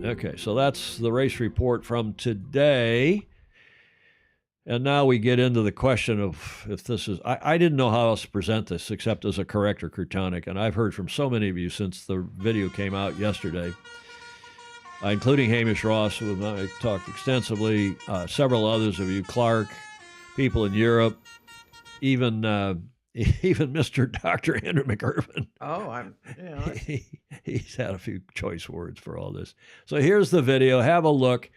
Okay, so that's the race report from today. And now we get into the question of if this is... I didn't know how else to present this except as a corrector, Croutonic, and I've heard from so many of you since the video came out yesterday, including Hamish Ross, who I talked extensively, several others of you, Clark, people in Europe, even Mr. Dr. Andrew McIrvin. Oh, He's had a few choice words for all this. So here's the video. Have a look.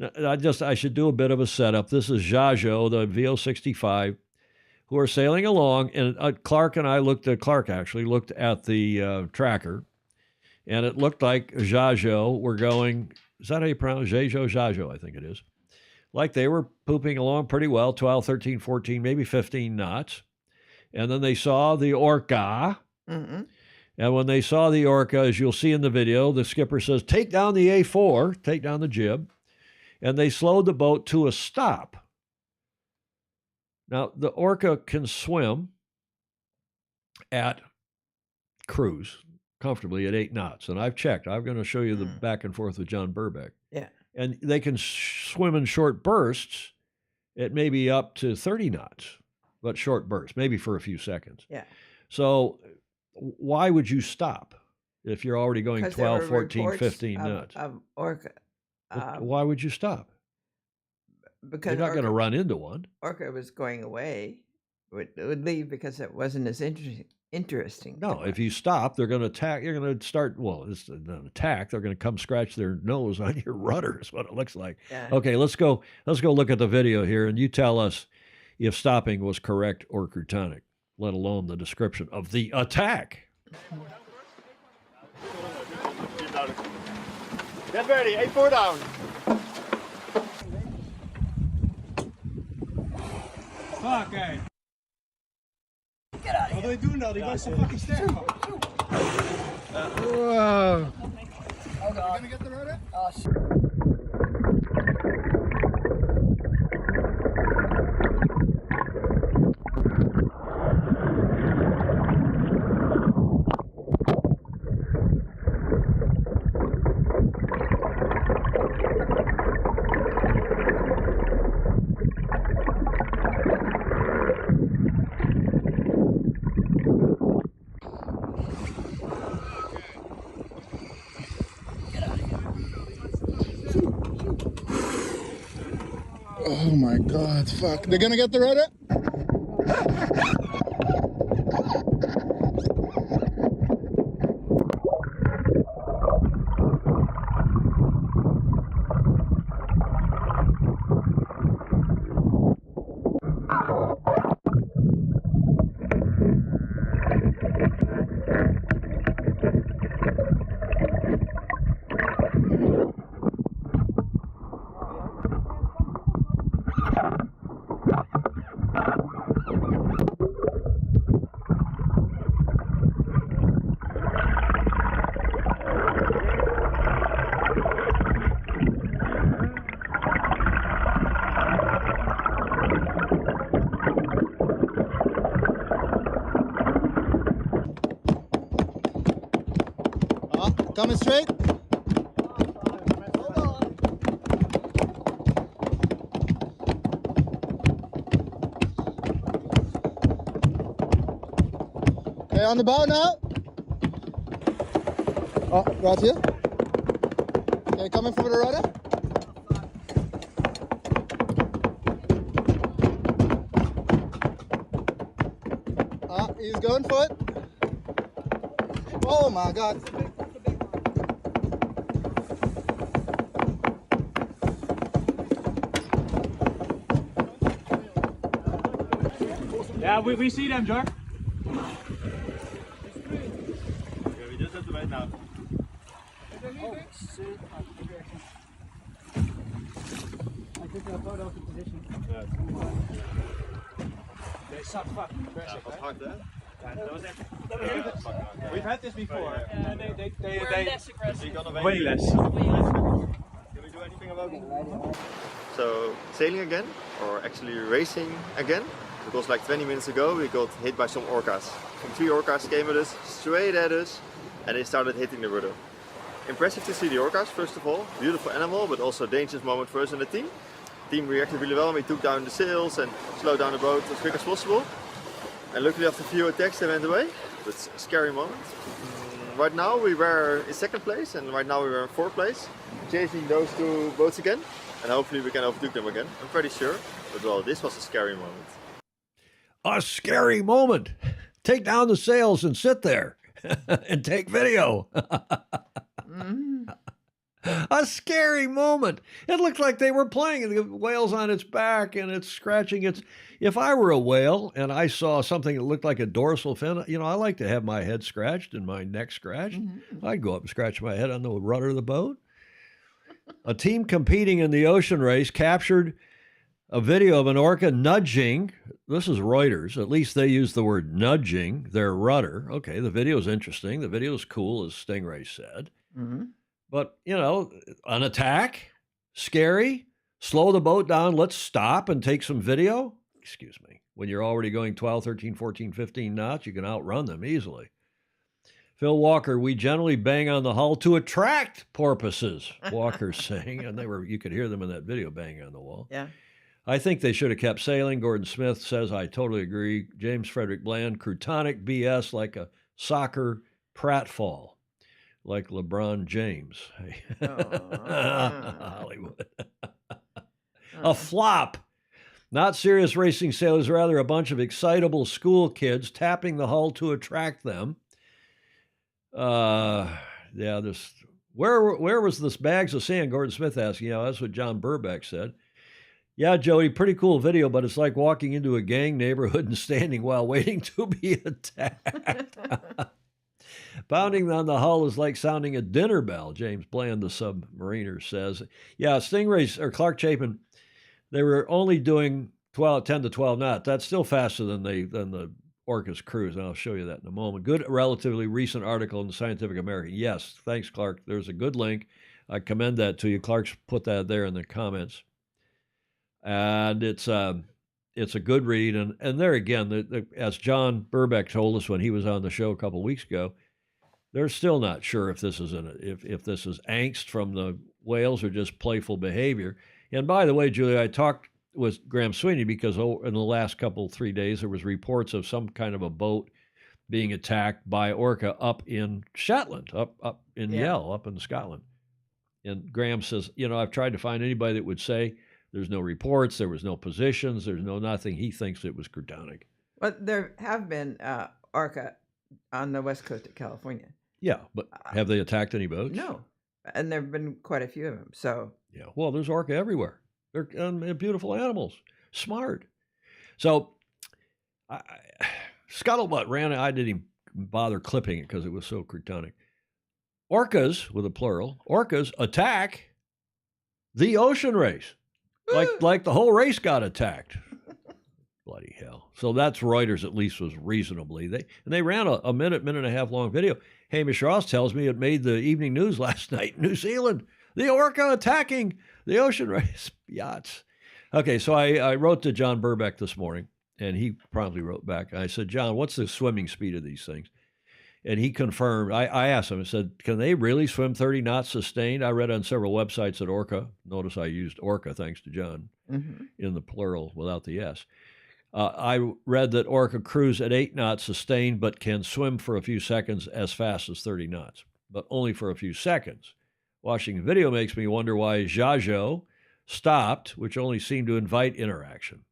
I should do a bit of a setup. This is Jajo, the VO65, who are sailing along. And Clark and I looked at the tracker, and it looked like Jajo were going, is that how you pronounce it? Jajo, I think it is. Like they were pooping along pretty well, 12, 13, 14, maybe 15 knots. And then they saw the Orca. Mm-hmm. And when they saw the Orca, as you'll see in the video, the skipper says, take down the A4, take down the jib. And they slowed the boat to a stop. Now, the Orca can swim at cruise comfortably at 8 knots. And I've checked. I'm going to show you the back and forth with John Burbeck. Yeah. And they can swim in short bursts at maybe up to 30 knots, but short bursts, maybe for a few seconds. Yeah. So why would you stop if you're already going 12, 14, 15 knots? Of Orca. Why would you stop? Because you're not going to run into one. Orca was going away. It would leave because it wasn't as interesting. No, if you stop, they're going to attack. You're going to start, well, it's an attack. They're going to come scratch their nose on your rudder is what it looks like. Yeah. Okay, let's go look at the video here, and you tell us if stopping was correct or Croutonic, let alone the description of the attack. Get ready, 8-4 down. Fuck, hey. Get out of here. Wat wil je doen nou? Die was zo fucking sterk. Wow. Oh god. You gonna get the rudder? Oh shit. Oh my God, fuck. They're gonna get the rudder? Coming straight. Okay, on the bow now. Oh, right here. Okay, coming for the rudder. He's going for it. Oh my God. Yeah, we see them, Jar. Okay, we just have to wait now. Oh, shit. I took a photo of the position. Yeah. They suck fucking impressive. That was hard, huh? That was it. We've had this before. And they less aggressive. Way less. Can we do anything about it? So sailing again, or actually racing again, because like 20 minutes ago we got hit by some orcas. Some 3 orcas came at us, straight at us, and they started hitting the rudder. Impressive to see the orcas, first of all. Beautiful animal, but also dangerous moment for us in the team. The team reacted really well. We took down the sails and slowed down the boat as quick as possible. And luckily after a few attacks they went away. It's a scary moment. Right now we were in 2nd place, and right now we were in 4th place, chasing those 2 boats again. And hopefully we can overtake them again. I'm pretty sure. But well, this was a scary moment. A scary moment. Take down the sails and sit there and take video. A scary moment. It looked like they were playing. The whale's on its back and it's scratching its... If I were a whale and I saw something that looked like a dorsal fin, you know, I like to have my head scratched and my neck scratched. I'd go up and scratch my head on the rudder of the boat. A team competing in the ocean race captured a video of an orca nudging, this is Reuters, at least they use the word nudging, their rudder. Okay, the video is interesting. The video is cool, as Stingray said. But, you know, an attack, scary, slow the boat down, let's stop and take some video. Excuse me. When you're already going 12, 13, 14, 15 knots, you can outrun them easily. Phil Walker, we generally bang on the hull to attract porpoises, Walker's saying. And you could hear them in that video banging on the wall. Yeah. I think they should have kept sailing. Gordon Smith says, I totally agree. James Frederick Bland, Croutonic BS like a soccer pratfall, like LeBron James. Hollywood. A flop. Not serious racing sailors, rather a bunch of excitable school kids tapping the hull to attract them. Where was this bags of sand? Gordon Smith asking. Yeah, that's what John Burbeck said. Yeah, Jody, pretty cool video, but it's like walking into a gang neighborhood and standing while waiting to be attacked. Pounding on the hull is like sounding a dinner bell, James Bland, the submariner, says. Yeah, Stingrays, or Clark Chapin, they were only doing 10 to 12 knots. That's still faster than the Orcas cruise, and I'll show you that in a moment. Good, relatively recent article in the Scientific American. Yes, thanks, Clark. There's a good link. I commend that to you. Clark's put that there in the comments. And it's a good read. And there again, as John Burbeck told us when he was on the show a couple of weeks ago, they're still not sure if this is if this is angst from the whales or just playful behavior. And by the way, Julia, I talked with Graham Sweeney because in the last 3 days there was reports of some kind of a boat being attacked by orca up in Shetland, up in Yell, up in Scotland. And Graham says, I've tried to find anybody that would say There's no reports. There was no positions. There's no nothing. He thinks it was Croutonic. But there have been orca on the west coast of California. Yeah, but have they attacked any boats? No, and there have been quite a few of them. So yeah, well, there's orca everywhere. They're beautiful animals, smart. So, Scuttlebutt ran. I didn't even bother clipping it because it was so Croutonic. Orcas, with a plural, orcas attack the ocean race, like the whole race got attacked. Bloody hell! So that's Reuters. At least was reasonably they ran a minute and a half long video. Hamish Ross tells me it made the evening news last night in New Zealand. The orca attacking the ocean race yachts. Okay, so I wrote to John Burbeck this morning, and he promptly wrote back. I said, John, what's the swimming speed of these things? And he confirmed. I asked him, I said, can they really swim 30 knots sustained? I read on several websites that orca, notice I used orca, thanks to John, in the plural without the S. I read that orca cruise at 8 knots sustained, but can swim for a few seconds as fast as 30 knots, but only for a few seconds. Watching the video makes me wonder why Zhaozhou stopped, which only seemed to invite interaction.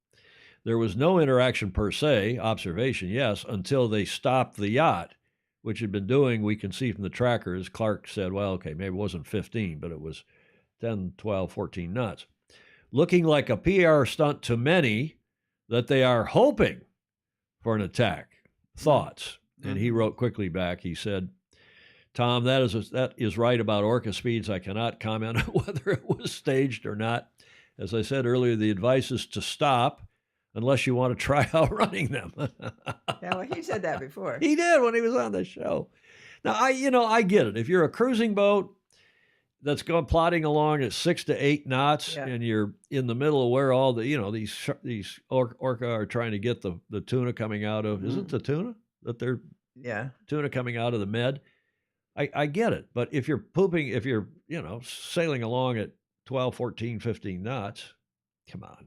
There was no interaction per se, observation, yes, until they stopped the yacht, which had been doing, we can see from the tracker, as Clark said, well, okay, maybe it wasn't 15, but it was 10, 12, 14 knots. Looking like a PR stunt to many that they are hoping for an attack. Thoughts? And he wrote quickly back, he said, Tom, that is right about orca speeds. I cannot comment on whether it was staged or not. As I said earlier, the advice is to stop unless you want to try outrunning them. yeah, well, he said that before. He did when he was on the show. Now, I get it. If you're a cruising boat that's going plodding along at 6 to 8 knots, and you're in the middle of where all the these orca are trying to get the tuna coming out of, is it the tuna that they're tuna coming out of the med? I get it. But if you're sailing along at 12, 14, 15 knots, come on.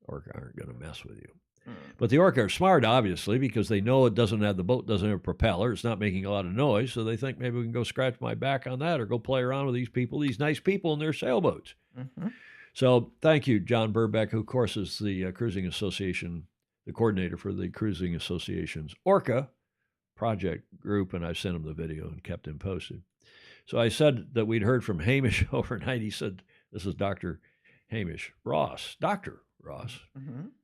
Orca aren't going to mess with you. But the orca are smart, obviously, because they know the boat doesn't have a propeller. It's not making a lot of noise. So they think maybe we can go scratch my back on that or go play around with these nice people in their sailboats. So thank you, John Burbeck, who, of course, is the Cruising Association, the coordinator for the Cruising Association's Orca project group, and I sent him the video and kept him posted. So I said that we'd heard from Hamish overnight. He said, this is Dr. Hamish Ross, Dr. Ross,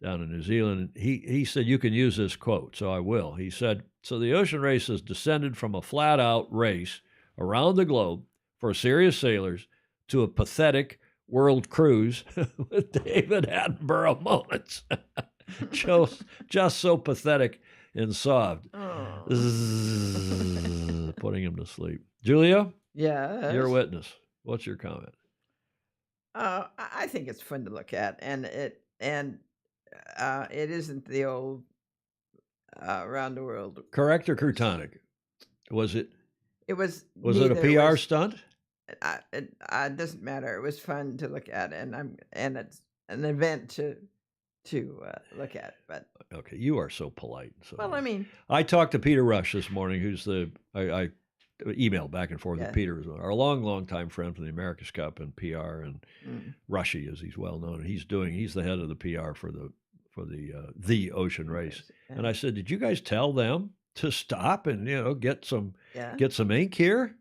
down in New Zealand. He said, you can use this quote, so I will. He said, so the ocean race has descended from a flat-out race around the globe for serious sailors to a pathetic world cruise with David Attenborough moments. just so pathetic and soft. Putting him to sleep. Julia? Yeah. You're a witness. What's your comment? I think it's fun to look at, and it isn't the old around the world. Correct or Croutonic? Was it? It was. Was it a PR stunt? It doesn't matter. It was fun to look at, and it's an event to look at. But okay, you are so polite. So well, I mean, I talked to Peter Rush this morning, who's I emailed back and forth with Peter, our long time friend from the America's Cup and PR, and Rushy, as he's well known. He's the head of the PR for the ocean race. And I said, did you guys tell them to stop and get some ink here?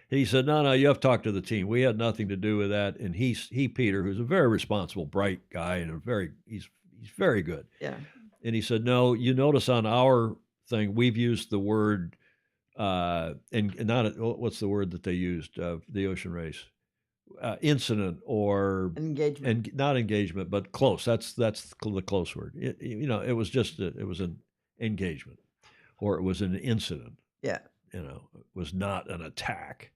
And he said, no, you have to talk to the team. We had nothing to do with that. And Peter, who's a very responsible, bright guy, and he's very good. Yeah. And he said, no, you notice on our thing, we've used the word, and not, what's the word that they used, the ocean race? Incident or engagement. And not engagement, but close. That's the close word. It was just, it was an engagement, or it was an incident. Yeah. It was not an attack.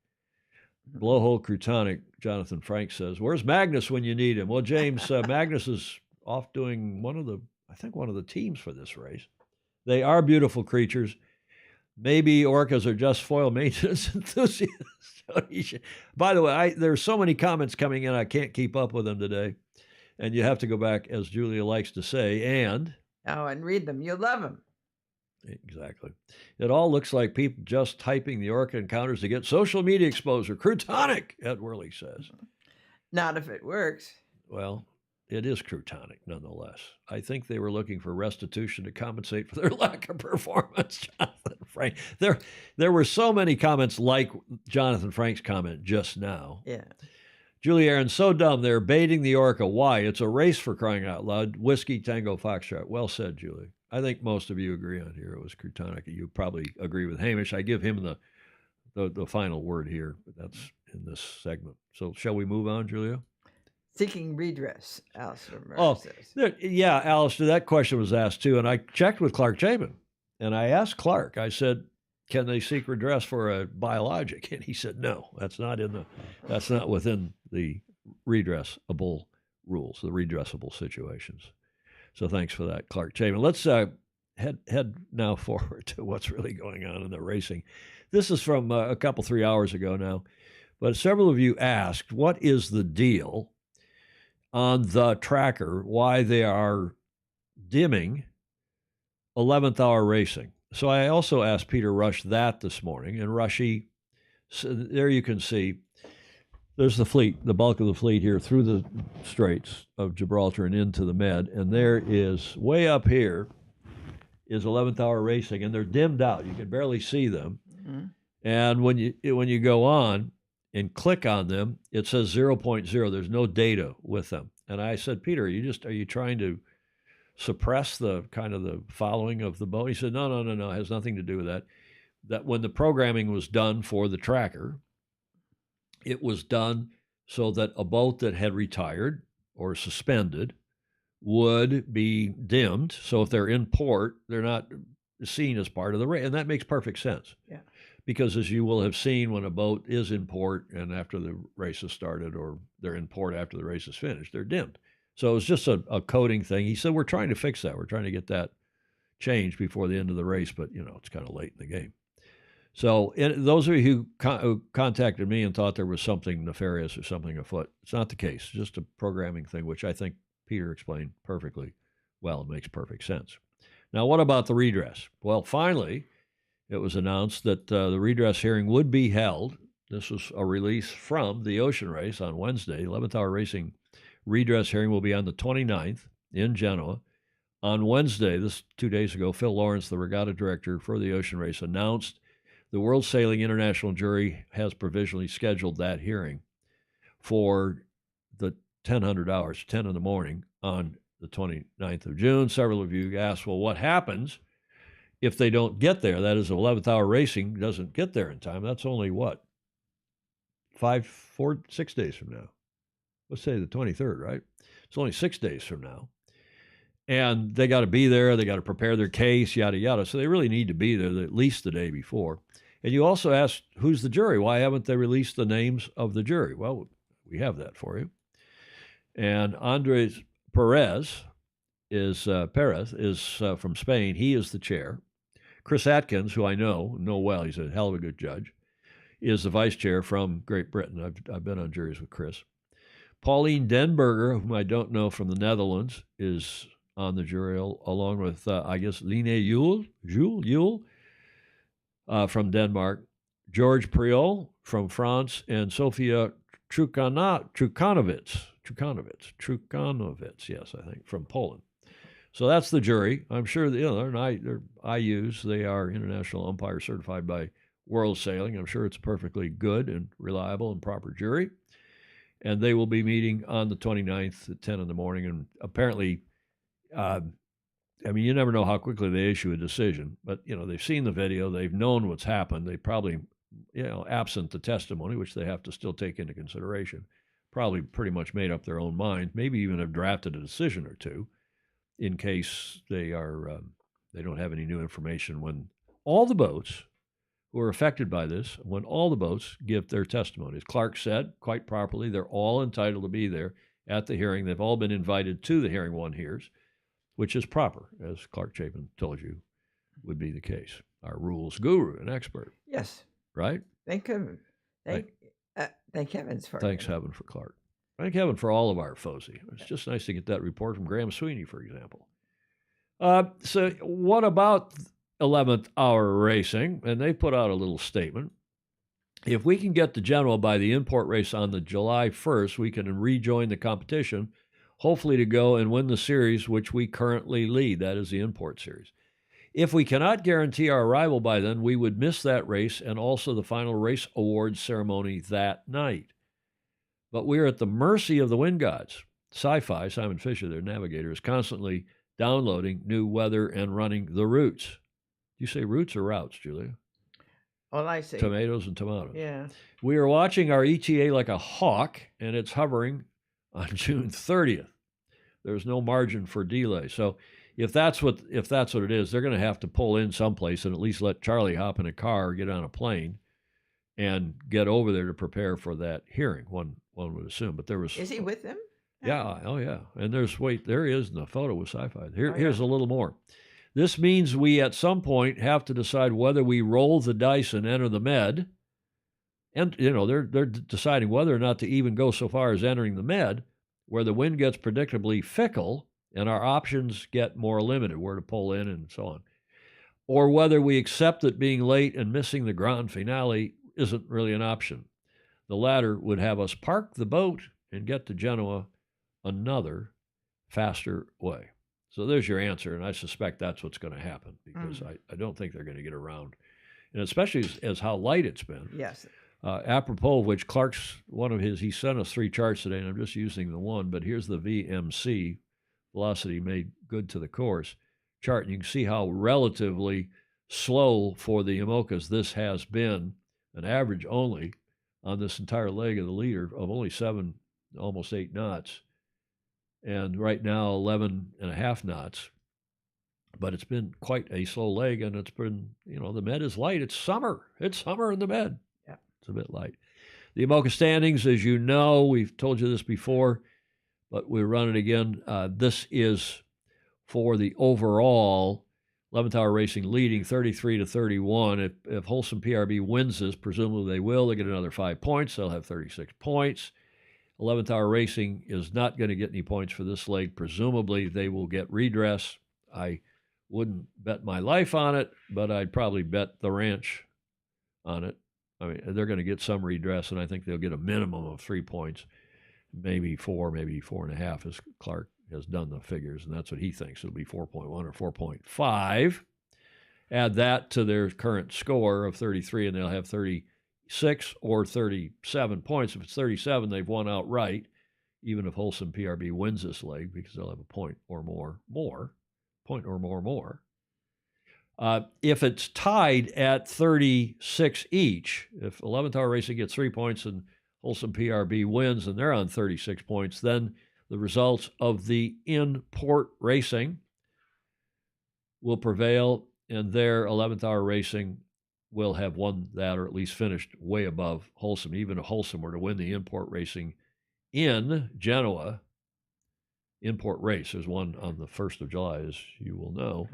Blowhole Croutonic, Jonathan Frank says, where's Magnus when you need him? Well, James, Magnus is off doing one of the teams for this race. They are beautiful creatures. Maybe orcas are just foil maintenance enthusiasts. By the way, there's so many comments coming in, I can't keep up with them today. And you have to go back, as Julia likes to say, and read them. You'll love them. Exactly. It all looks like people just typing the orca encounters to get social media exposure. Croutonic, Ed Worley says. Not if it works. Well, it is Croutonic nonetheless. I think they were looking for restitution to compensate for their lack of performance, Jonathan Frank. There were so many comments like Jonathan Frank's comment just now. Yeah. Julie Aaron, so dumb. They're baiting the Orca. Why? It's a race, for crying out loud. Whiskey, Tango, Foxtrot. Well said, Julie. I think most of you agree on here. It was Croutonic. You probably agree with Hamish. I give him the final word here. But that's in this segment. So shall we move on, Julia? Seeking redress, Alistair Murray says. Yeah, Alistair, that question was asked too. And I checked with Clark Chapin. And I asked Clark, I said, can they seek redress for a biologic? And he said, no, that's not within the redressable rules, the redressable situations. So thanks for that, Clark Chapin. Let's head now forward to what's really going on in the racing. This is from a couple, 3 hours ago now, but several of you asked, what is the deal on the tracker, why they are dimming 11th hour racing? So I also asked Peter Rush that this morning, and Rushy, so there you can see, there's the fleet, the bulk of the fleet here through the Straits of Gibraltar and into the Med, and there is, way up here, is 11th hour racing, and they're dimmed out. You can barely see them. Mm-hmm. And when you go on and click on them, it says 0.0. There's no data with them. And I said, Peter, are you trying to suppress the kind of the following of the boat? He said, no, it has nothing to do with that. That when the programming was done for the tracker, it was done so that a boat that had retired or suspended would be dimmed. So if they're in port, they're not seen as part of the race. And that makes perfect sense. Yeah. Because as you will have seen, when a boat is in port and after the race has started, or they're in port after the race is finished, they're dimmed. So it was just a coding thing. He said, we're trying to fix that. We're trying to get that changed before the end of the race, but, it's kind of late in the game. So those of you who contacted me and thought there was something nefarious or something afoot, it's not the case. It's just a programming thing, which I think Peter explained perfectly well. It makes perfect sense. Now, what about the redress? Well, finally, it was announced that the redress hearing would be held. This was a release from the ocean race on Wednesday. 11th hour racing redress hearing will be on the 29th in Genoa. On Wednesday, this 2 days ago, Phil Lawrence, the regatta director for the ocean race, announced the World Sailing International Jury has provisionally scheduled that hearing for the 1000 hours, 10 in the morning, on the 29th of June. Several of you asked, well, what happens if they don't get there? That is, 11th hour racing doesn't get there in time. That's only what? 6 days from now. Let's say the 23rd, right? It's only 6 days from now. And they got to be there. They got to prepare their case, yada, yada. So they really need to be there at least the day before. And you also asked, who's the jury? Why haven't they released the names of the jury? Well, we have that for you. And Andres Perez is from Spain. He is the chair. Chris Atkins, who I know well, he's a hell of a good judge, is the vice chair from Great Britain. I've been on juries with Chris. Pauline Denberger, whom I don't know, from the Netherlands, is on the jury, along with, Line Yule from Denmark, George Priol from France, and Sofia Trukanovits, yes, I think, from Poland. So that's the jury. I'm sure that, they're IUs. They are international umpire certified by World Sailing. I'm sure it's a perfectly good and reliable and proper jury. And they will be meeting on the 29th at 10 in the morning. And apparently, you never know how quickly they issue a decision. But, they've seen the video. They've known what's happened. They probably, absent the testimony, which they have to still take into consideration, probably pretty much made up their own mind, maybe even have drafted a decision or two in case they don't have any new information when all the boats who are affected by this, when all the boats give their testimony. As Clark said, quite properly, they're all entitled to be there at the hearing. They've all been invited to the hearing one hears, which is proper, as Clark Chapin told you would be the case. Our rules guru, an expert. Yes. Right? Thank heaven. Thank heavens for Thanks heaven for Clark. Thank heaven for all of our FOSI. It's just nice to get that report from Graham Sweeney, for example. So what about 11th hour racing? And they put out a little statement. If we can get to Genoa by the import race on the July 1st, we can rejoin the competition, hopefully to go and win the series, which we currently lead. That is the import series. If we cannot guarantee our arrival by then, we would miss that race and also the final race awards ceremony that night. But we are at the mercy of the wind gods. Sci-Fi, Simon Fisher, their navigator, is constantly downloading new weather and running the routes. Do you say routes or routes, Julia? Well, I say Tomatoes and tomatoes. Yeah. We are watching our ETA like a hawk, and it's hovering on June 30th. There's no margin for delay. So if that's what it is, they're going to have to pull in someplace and at least let Charlie hop in a car or get on a plane and get over there to prepare for that hearing. One would assume, but there was. Is he with them? Yeah. Oh, yeah. And there he is in the photo with Sci-Fi. Here's a little more. This means we at some point have to decide whether we roll the dice and enter the Med. And, they're deciding whether or not to even go so far as entering the Med, where the wind gets predictably fickle and our options get more limited, where to pull in and so on. Or whether we accept that being late and missing the grand finale isn't really an option. The latter would have us park the boat and get to Genoa another faster way. So there's your answer, and I suspect that's what's going to happen because I don't think they're going to get around, and especially as how light it's been. Yes. Apropos of which, Clark's he sent us 3 charts today, and I'm just using the one, but here's the VMC, velocity made good to the course chart, and you can see how relatively slow for the IMOCAs this has been, an average only on this entire leg of the leader of only 7, almost 8 knots. And right now, 11.5 knots. But it's been quite a slow leg, and it's been, the Med is light. It's summer. It's summer in the Med. Yeah. It's a bit light. The IMOCA standings, as you know, we've told you this before, but we run it again. This is for the overall 11th Hour Racing leading 33-31. If Wholesome PRB wins this, presumably they will, they get another 5 points. They'll have 36 points. 11th Hour Racing is not going to get any points for this leg. Presumably, they will get redress. I wouldn't bet my life on it, but I'd probably bet the ranch on it. I mean, they're going to get some redress, and I think they'll get a minimum of 3 points, maybe 4, maybe 4.5, as Clark has done the figures, and that's what he thinks. It'll be 4.1 or 4.5. Add that to their current score of 33, and they'll have 36 or 37 points. If it's 37, they've won outright, even if Wholesome PRB wins this leg, because they'll have a point or more. If it's tied at 36 each, if 11th Hour Racing gets 3 points and Wholesome PRB wins and they're on 36 points, then the results of the in-port racing will prevail, and their 11th Hour Racing will have won that, or at least finished way above Wholesome. Even if Wholesome were to win the import racing in Genoa, import race, there's one on the 1st of July, as you will know,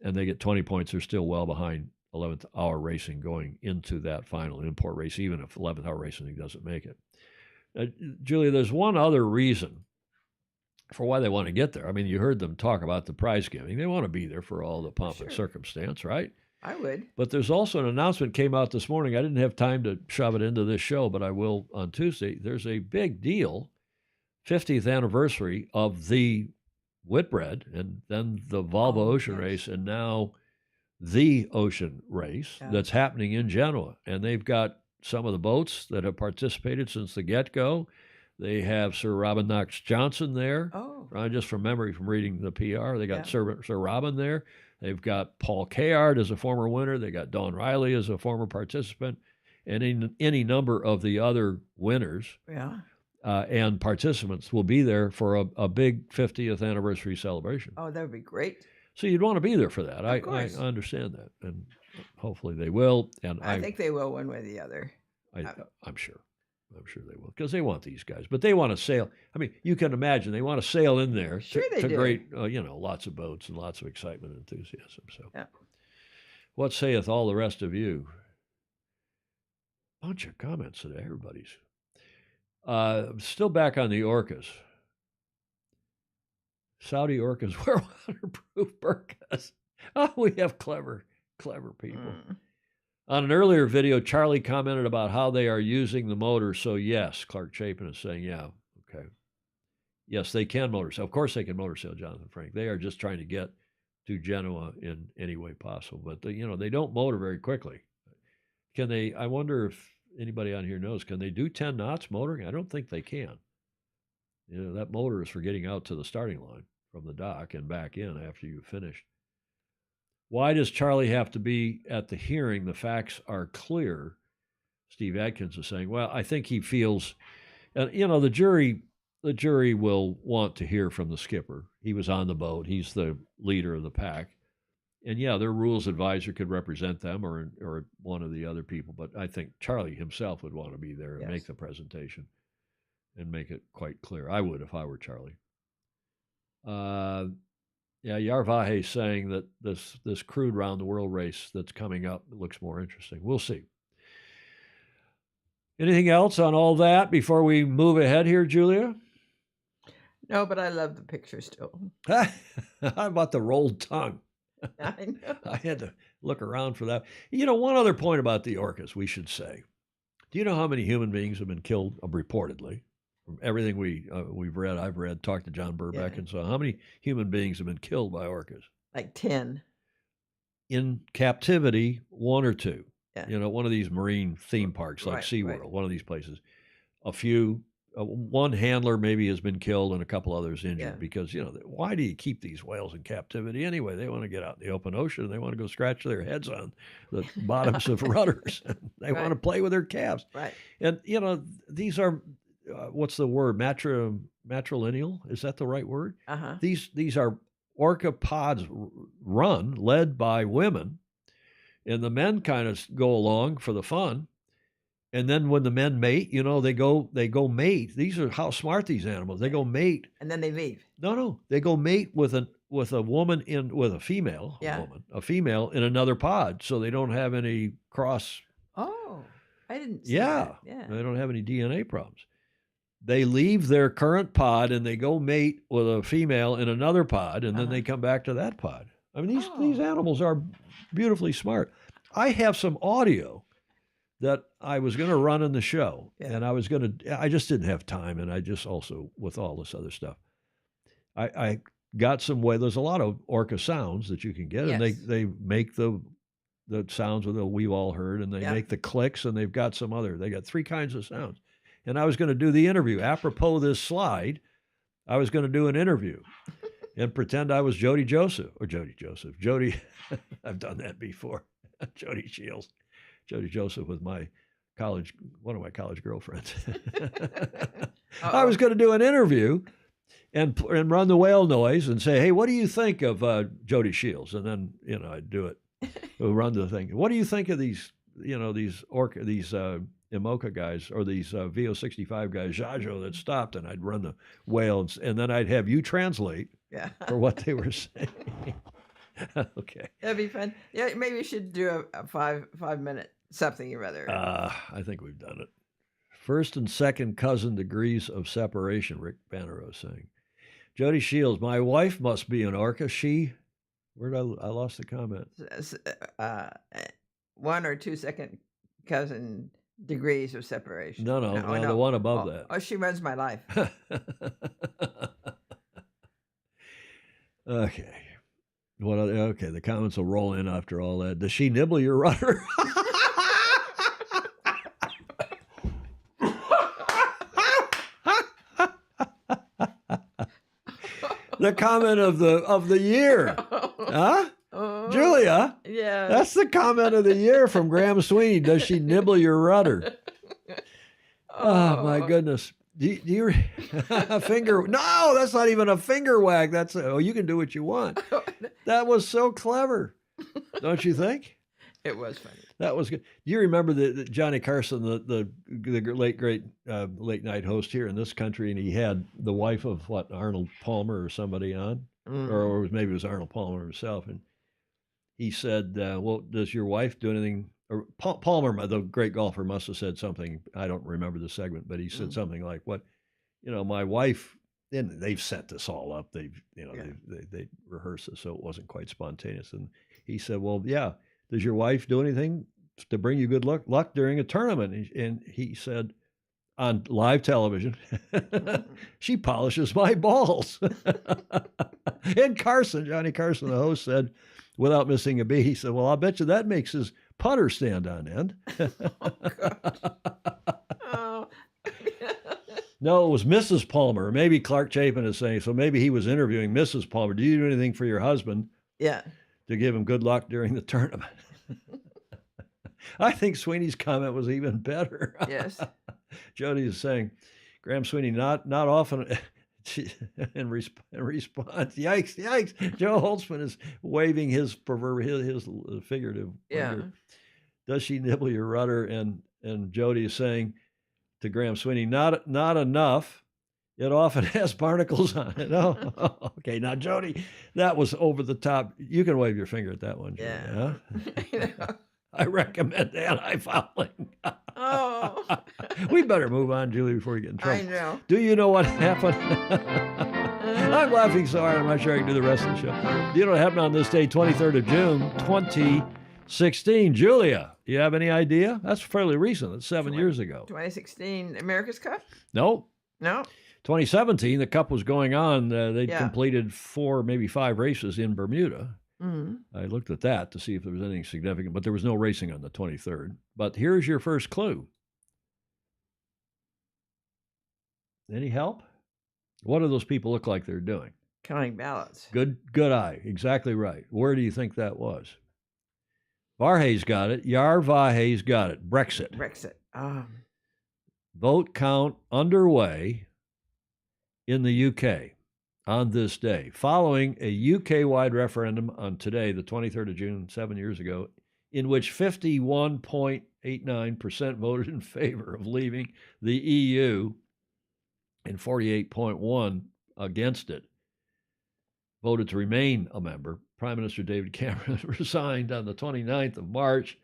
and they get 20 points, they're still well behind 11th Hour Racing going into that final import race, even if 11th Hour Racing doesn't make it. Julia, there's one other reason for why they want to get there. I mean, you heard them talk about the prize giving. They want to be there for all the pomp and circumstance, right? I would. But there's also an announcement came out this morning. I didn't have time to shove it into this show, but I will on Tuesday. There's a big deal, 50th anniversary of the Whitbread, and then the Volvo Ocean Race, and now the Ocean Race that's happening in Genoa. And they've got some of the boats that have participated since the get-go. They have Sir Robin Knox Johnson there. Just from memory from reading the PR. They got Sir Robin there. They've got Paul Kayard as a former winner. They got Dawn Riley as a former participant. And any number of the other winners and participants will be there for a big 50th anniversary celebration. Oh, that would be great. So you'd want to be there for that. I understand that. And hopefully they will. And I think they will one way or the other. I'm sure. I'm sure they will, because they want these guys. But they want to sail. I mean, you can imagine they want to sail in there to great, lots of boats and lots of excitement and enthusiasm. So, what saith all the rest of you? Bunch of comments today, everybody's. Still back on the Orcas. Saudi Orcas wear waterproof burqas. Oh, we have clever people. On an earlier video, Charlie commented about how they are using the motor. So yes, Clark Chapin is saying, yeah, okay. Yes, they can motor sail. Of course they can motor sail, Jonathan Frank. They are just trying to get to Genoa in any way possible. But, they don't motor very quickly. Can they, I wonder if anybody on here knows, can they do 10 knots motoring? I don't think they can. That motor is for getting out to the starting line from the dock and back in after you've finished. Why does Charlie have to be at the hearing? The facts are clear. Steve Adkins is saying, well, I think he feels, the jury will want to hear from the skipper. He was on the boat. He's the leader of the pack. And yeah, their rules advisor could represent them or one of the other people. But I think Charlie himself would want to be there and make the presentation and make it quite clear. I would if I were Charlie. Yarvahe saying that this crude round the world race that's coming up looks more interesting. We'll see. Anything else on all that before we move ahead here, Julia? No, but I love the picture still. How about the rolled tongue? I know. I had to look around for that. One other point about the orcas, we should say. Do you know how many human beings have been killed reportedly? From everything we've read, I've read, talked to John Burbeck, and so how many human beings have been killed by orcas? Like 10. In captivity, 1 or 2. Yeah. One of these marine theme parks like SeaWorld, one of these places. A few, one handler maybe has been killed and a couple others injured because, why do you keep these whales in captivity anyway? They want to get out in the open ocean. They want to go scratch their heads on the bottoms of rudders. They want to play with their calves. Right. And, these are, what's the word? Matrilineal? Is that the right word? Uh-huh. These are orca pods led by women. And the men kind of go along for the fun. And then when the men mate, they go mate. These are how smart these animals. They go mate. And then they leave. No. They go mate with a woman with a female, a female in another pod, so they don't have any cross. Oh, I didn't see that. Yeah. They don't have any DNA problems. They leave their current pod and they go mate with a female in another pod, and then they come back to that pod. I mean, these animals are beautifully smart. I have some audio that I was going to run in the show, and I just didn't have time, and I just also, with all this other stuff, I got some way. There's a lot of orca sounds that you can get, and they make the sounds that we've all heard, and they make the clicks, and they've got some other. They got 3 kinds of sounds, and I was going to do the interview apropos this slide. I was going to do an interview. And pretend I was Jody Joseph. I've done that before. Jody Shields. Jody Joseph was one of my college girlfriends. I was going to do an interview and run the whale noise and say, hey, what do you think of Jody Shields? And then, I'd do it. We'll run the thing. What do you think of these Imoca guys or these VO65 guys, Jajo, that stopped? And I'd run the whale and then I'd have you translate for what they were saying. Okay. That'd be fun. Yeah, maybe we should do a 5-minute something or other. I think we've done it. First and second cousin degrees of separation, Rick Bannerow saying. Jody Shields, my wife must be an orca. Where did I lost the comment? 1 or 2 second cousin degrees of separation. No, the one above that. Oh, she runs my life. Okay. Okay, the comments will roll in after all that. Does she nibble your rudder? The comment of the year. Huh? Julia? Yeah. That's the comment of the year from Graham Sweeney. Does she nibble your rudder? Oh my goodness. Do you finger? No, that's not even a finger wag. That's you can do what you want. That was so clever, don't you think? It was funny. That was good. Do you remember the Johnny Carson, the late great late night host here in this country, and he had the wife of Arnold Palmer or somebody on, or maybe it was Arnold Palmer himself, and he said, "Well, does your wife do anything?" Or Palmer, the great golfer, must have said something. I don't remember the segment, but he said something like, "What, my wife." And they've set this all up. They rehearsed it, so it wasn't quite spontaneous. And he said, "Well, yeah. Does your wife do anything to bring you good luck during a tournament?" And he said, on live television. She polishes my balls. And Johnny Carson, the host, said, without missing a beat, he said, well, I'll bet you that makes his putter stand on end. Oh. No, it was Mrs. Palmer. Maybe Clark Chapin is saying, so maybe he was interviewing Mrs. Palmer. Do you do anything for your husband? Yeah. To give him good luck during the tournament? I think Sweeney's comment was even better. Yes. Jody is saying, Graham Sweeney, not often. In response, yikes! Joe Holtzman is waving his figurative. Yeah. Finger. Does she nibble your rudder? And Jody is saying to Graham Sweeney, not enough. It often has barnacles on it. Oh, okay. Now, Jody, that was over the top. You can wave your finger at that one, Jody. Yeah. Huh? I recommend anti-fouling. Oh. We better move on, Julie, before we get in trouble. I know. Do you know what happened? I'm laughing so hard, I'm not sure I can do the rest of the show. Do you know what happened on this day, 23rd of June, 2016? Julia, you have any idea? That's fairly recent. That's 7 years ago. 2016 America's Cup? No. No. 2017, the Cup was going on. They'd Yeah. completed 4, maybe 5 races in Bermuda. Mm-hmm. I looked at that to see if there was anything significant, but there was no racing on the 23rd. But here's your first clue. Any help? What do those people look like they're doing? Counting ballots. Good eye. Exactly right. Where do you think that was? Varhey's got it. Yar Vahey's got it. Brexit. Vote count underway in the UK on this day, following a UK-wide referendum on today, the 23rd of June, 7 years ago, in which 51.89% voted in favor of leaving the EU and 48.1% against it. Voted to remain a member. Prime Minister David Cameron resigned on the 29th of March.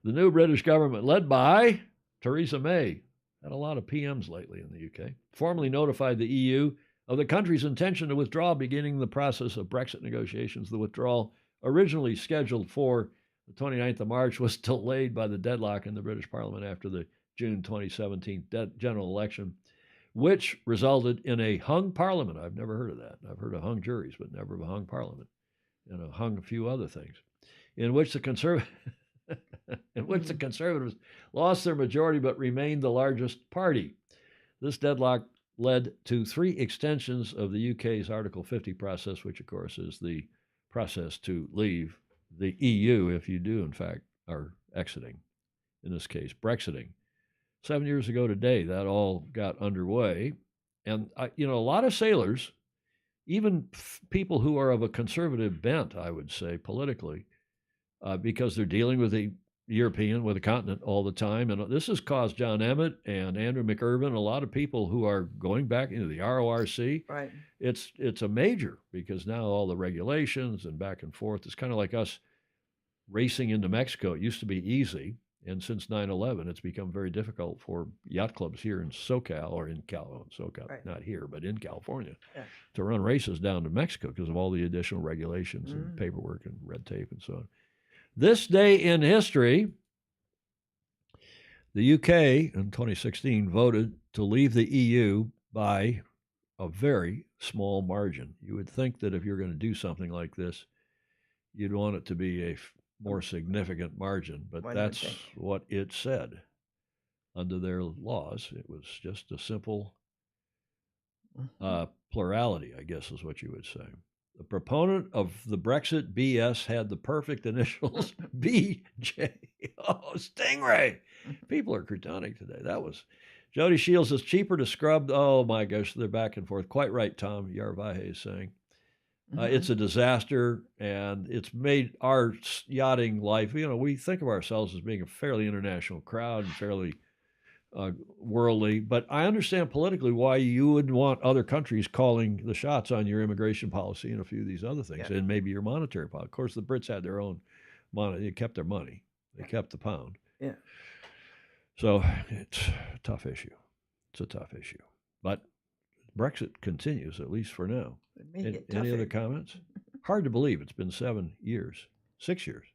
The new British government, led by Theresa May, had a lot of PMs lately in the UK, formally notified the EU of the country's intention to withdraw, beginning the process of Brexit negotiations. The withdrawal, originally scheduled for the 29th of March, was delayed by the deadlock in the British Parliament after the June 2017 general election, which resulted in a hung parliament. I've never heard of that. I've heard of hung juries, but never of a hung parliament, and a hung a few other things, in which the Conservatives lost their majority but remained the largest party. This deadlock led to 3 extensions of the UK's Article 50 process, which, of course, is the process to leave the EU if you do, in fact, are exiting, in this case, Brexiting. 7 years ago today, that all got underway. And, a lot of sailors, even people who are of a conservative bent, I would say, politically, because they're dealing with the European, with the continent all the time. And this has caused John Emmett and Andrew McIrvin, a lot of people who are going back into the RORC. Right. It's a major, because now all the regulations and back and forth, it's kind of like us racing into Mexico. It used to be easy. And since 9/11, it's become very difficult for yacht clubs here in SoCal, or in SoCal, right. Not here, but in California, to run races down to Mexico because of all the additional regulations and paperwork and red tape and so on. This day in history, the UK in 2016 voted to leave the EU by a very small margin. You would think that if you're going to do something like this, you'd want it to be a more significant margin, but that's what it said under their laws. It was just a simple plurality, I guess is what you would say. The proponent of the Brexit BS had the perfect initials, BJ. Oh, Stingray. People are Croutonic today. That was Jody Shields is cheaper to scrub. Oh my gosh, they're back and forth. Quite right, Tom Yarvahe is saying. It's a disaster, and it's made our yachting life, we think of ourselves as being a fairly international crowd and fairly worldly, but I understand politically why you would want other countries calling the shots on your immigration policy and a few of these other things, and maybe your monetary policy. Of course, the Brits had their own money. They kept their money. They kept the pound. Yeah. So it's a tough issue. It's a tough issue. But Brexit continues, at least for now. Any other comments? Hard to believe it's been 7 years, 6 years.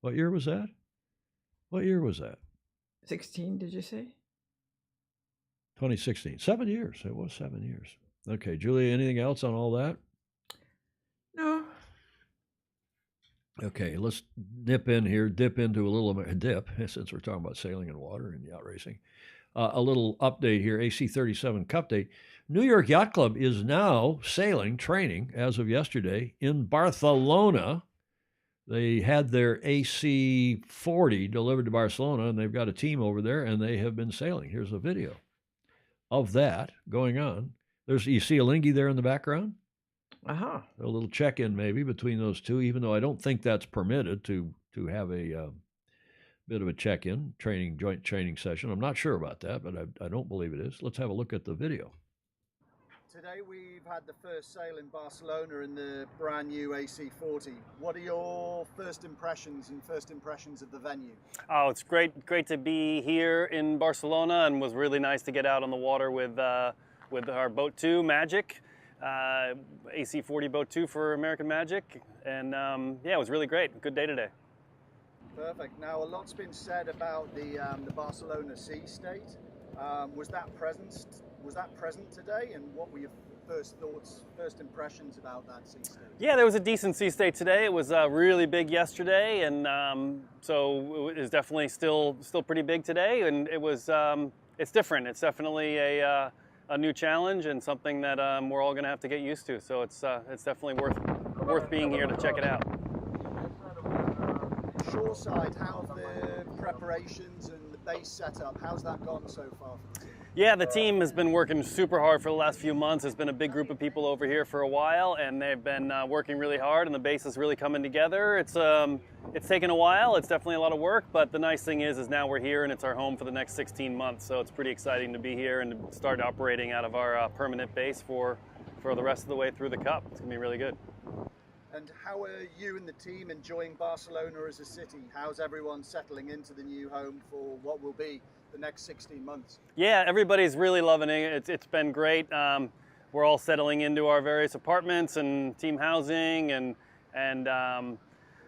What year was that? 16, did you say? 2016. 7 years. It was 7 years. Okay, Julia, anything else on all that? No. Okay, let's dip into a little dip, since we're talking about sailing and water and yacht racing. A little update here, AC37 Cup date. New York Yacht Club is now sailing, training, as of yesterday, in Barcelona. They had their AC40 delivered to Barcelona, and they've got a team over there, and they have been sailing. Here's a video of that going on. You see a lingy there in the background? Uh-huh. A little check-in maybe between those two, even though I don't think that's permitted to have a bit of a check-in, joint training session. I'm not sure about that, but I don't believe it is. Let's have a look at the video. Today we've had the first sail in Barcelona in the brand new AC40. What are your first impressions of the venue? Oh, it's great to be here in Barcelona, and was really nice to get out on the water with our Boat 2 Magic, AC40 Boat 2 for American Magic, and yeah, it was really great. Good day today. Perfect. Now, a lot's been said about the Barcelona sea state. Was that present today, and what were your first thoughts, first impressions about that sea state? Yeah, there was a decent sea state today. It was really big yesterday, and so it is definitely still pretty big today. And it was it's different. It's definitely a new challenge and something that we're all going to have to get used to. So it's definitely worth being here to check it out. Shoreside, how have the preparations and the base setup, how's that gone so far for the team? Yeah, the team has been working super hard for the last few months. There's been a big group of people over here for a while, and they've been working really hard, and the base is really coming together. It's taken a while. It's definitely a lot of work, but the nice thing is now we're here, and it's our home for the next 16 months. So it's pretty exciting to be here and to start operating out of our permanent base for the rest of the way through the Cup. It's gonna be really good. And how are you and the team enjoying Barcelona as a city? How's everyone settling into the new home for what will be the next 16 months? Yeah, everybody's really loving it. It's been great. We're all settling into our various apartments and team housing and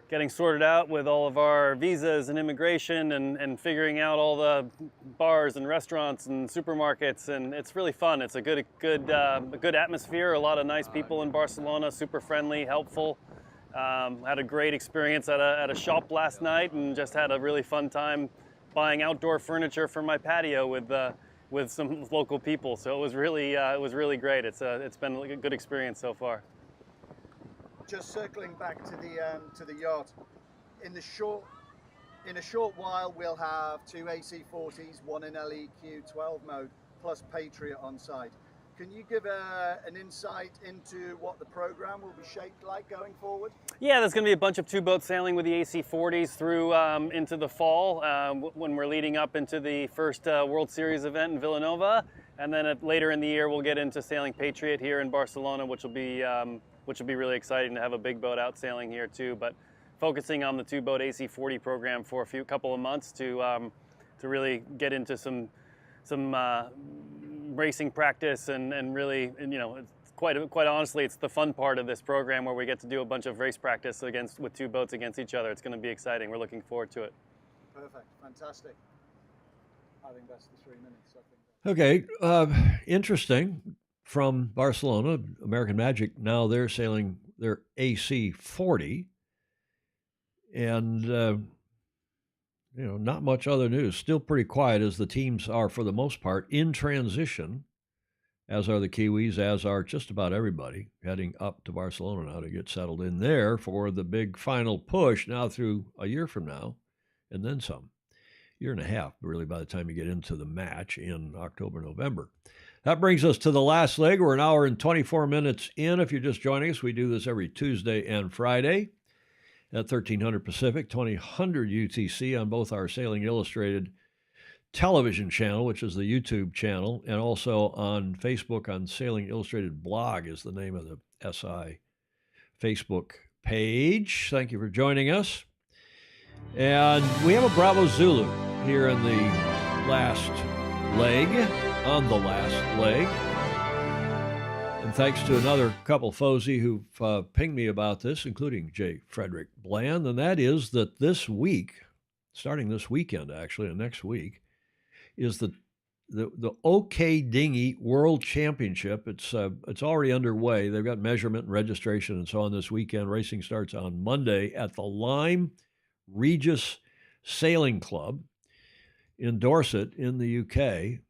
getting sorted out with all of our visas and immigration and figuring out all the bars and restaurants and supermarkets, and it's really fun. It's a good atmosphere, a lot of nice people in Barcelona, super friendly, helpful. Had a great experience at a shop last night and just had a really fun time buying outdoor furniture for my patio with some local people. So it was really great. It's been a good experience so far. Just circling back to the yacht, in a short while we'll have two AC40s, one in LEQ 12 mode, plus Patriot on site. Can you give an insight into what the program will be shaped like going forward? Yeah, there's going to be a bunch of two-boat sailing with the AC40s through into the fall when we're leading up into the first World Series event in Villanova, and then later in the year we'll get into sailing Patriot here in Barcelona, which will be really exciting to have a big boat out sailing here too. But focusing on the two-boat AC40 program for a couple of months to really get into some racing practice and really, it's quite honestly, it's the fun part of this program where we get to do a bunch of race practice with two boats against each other. It's going to be exciting. We're looking forward to it. Perfect, fantastic. I think that's the 3 minutes. I think. Okay, interesting. From Barcelona, American Magic, now they're sailing their AC40, and not much other news. Still pretty quiet, as the teams are, for the most part, in transition, as are the Kiwis, as are just about everybody, heading up to Barcelona now to get settled in there for the big final push now through a year from now, and then some. Year and a half, really, by the time you get into the match in October, November. That brings us to the last leg. We're an hour and 24 minutes in. If you're just joining us, we do this every Tuesday and Friday at 1300 Pacific, 2000 UTC on both our Sailing Illustrated television channel, which is the YouTube channel, and also on Facebook on Sailing Illustrated blog is the name of the SI Facebook page. Thank you for joining us. And we have a Bravo Zulu here in the last leg, on the last leg. And thanks to another couple, Fozy, who've pinged me about this, including J. Frederick Bland, and that is that this week, starting this weekend actually, and next week, is the the OK Dinghy World Championship. It's already underway. They've got measurement and registration and so on this weekend. Racing starts on Monday at the Lyme Regis Sailing Club in Dorset in the UK.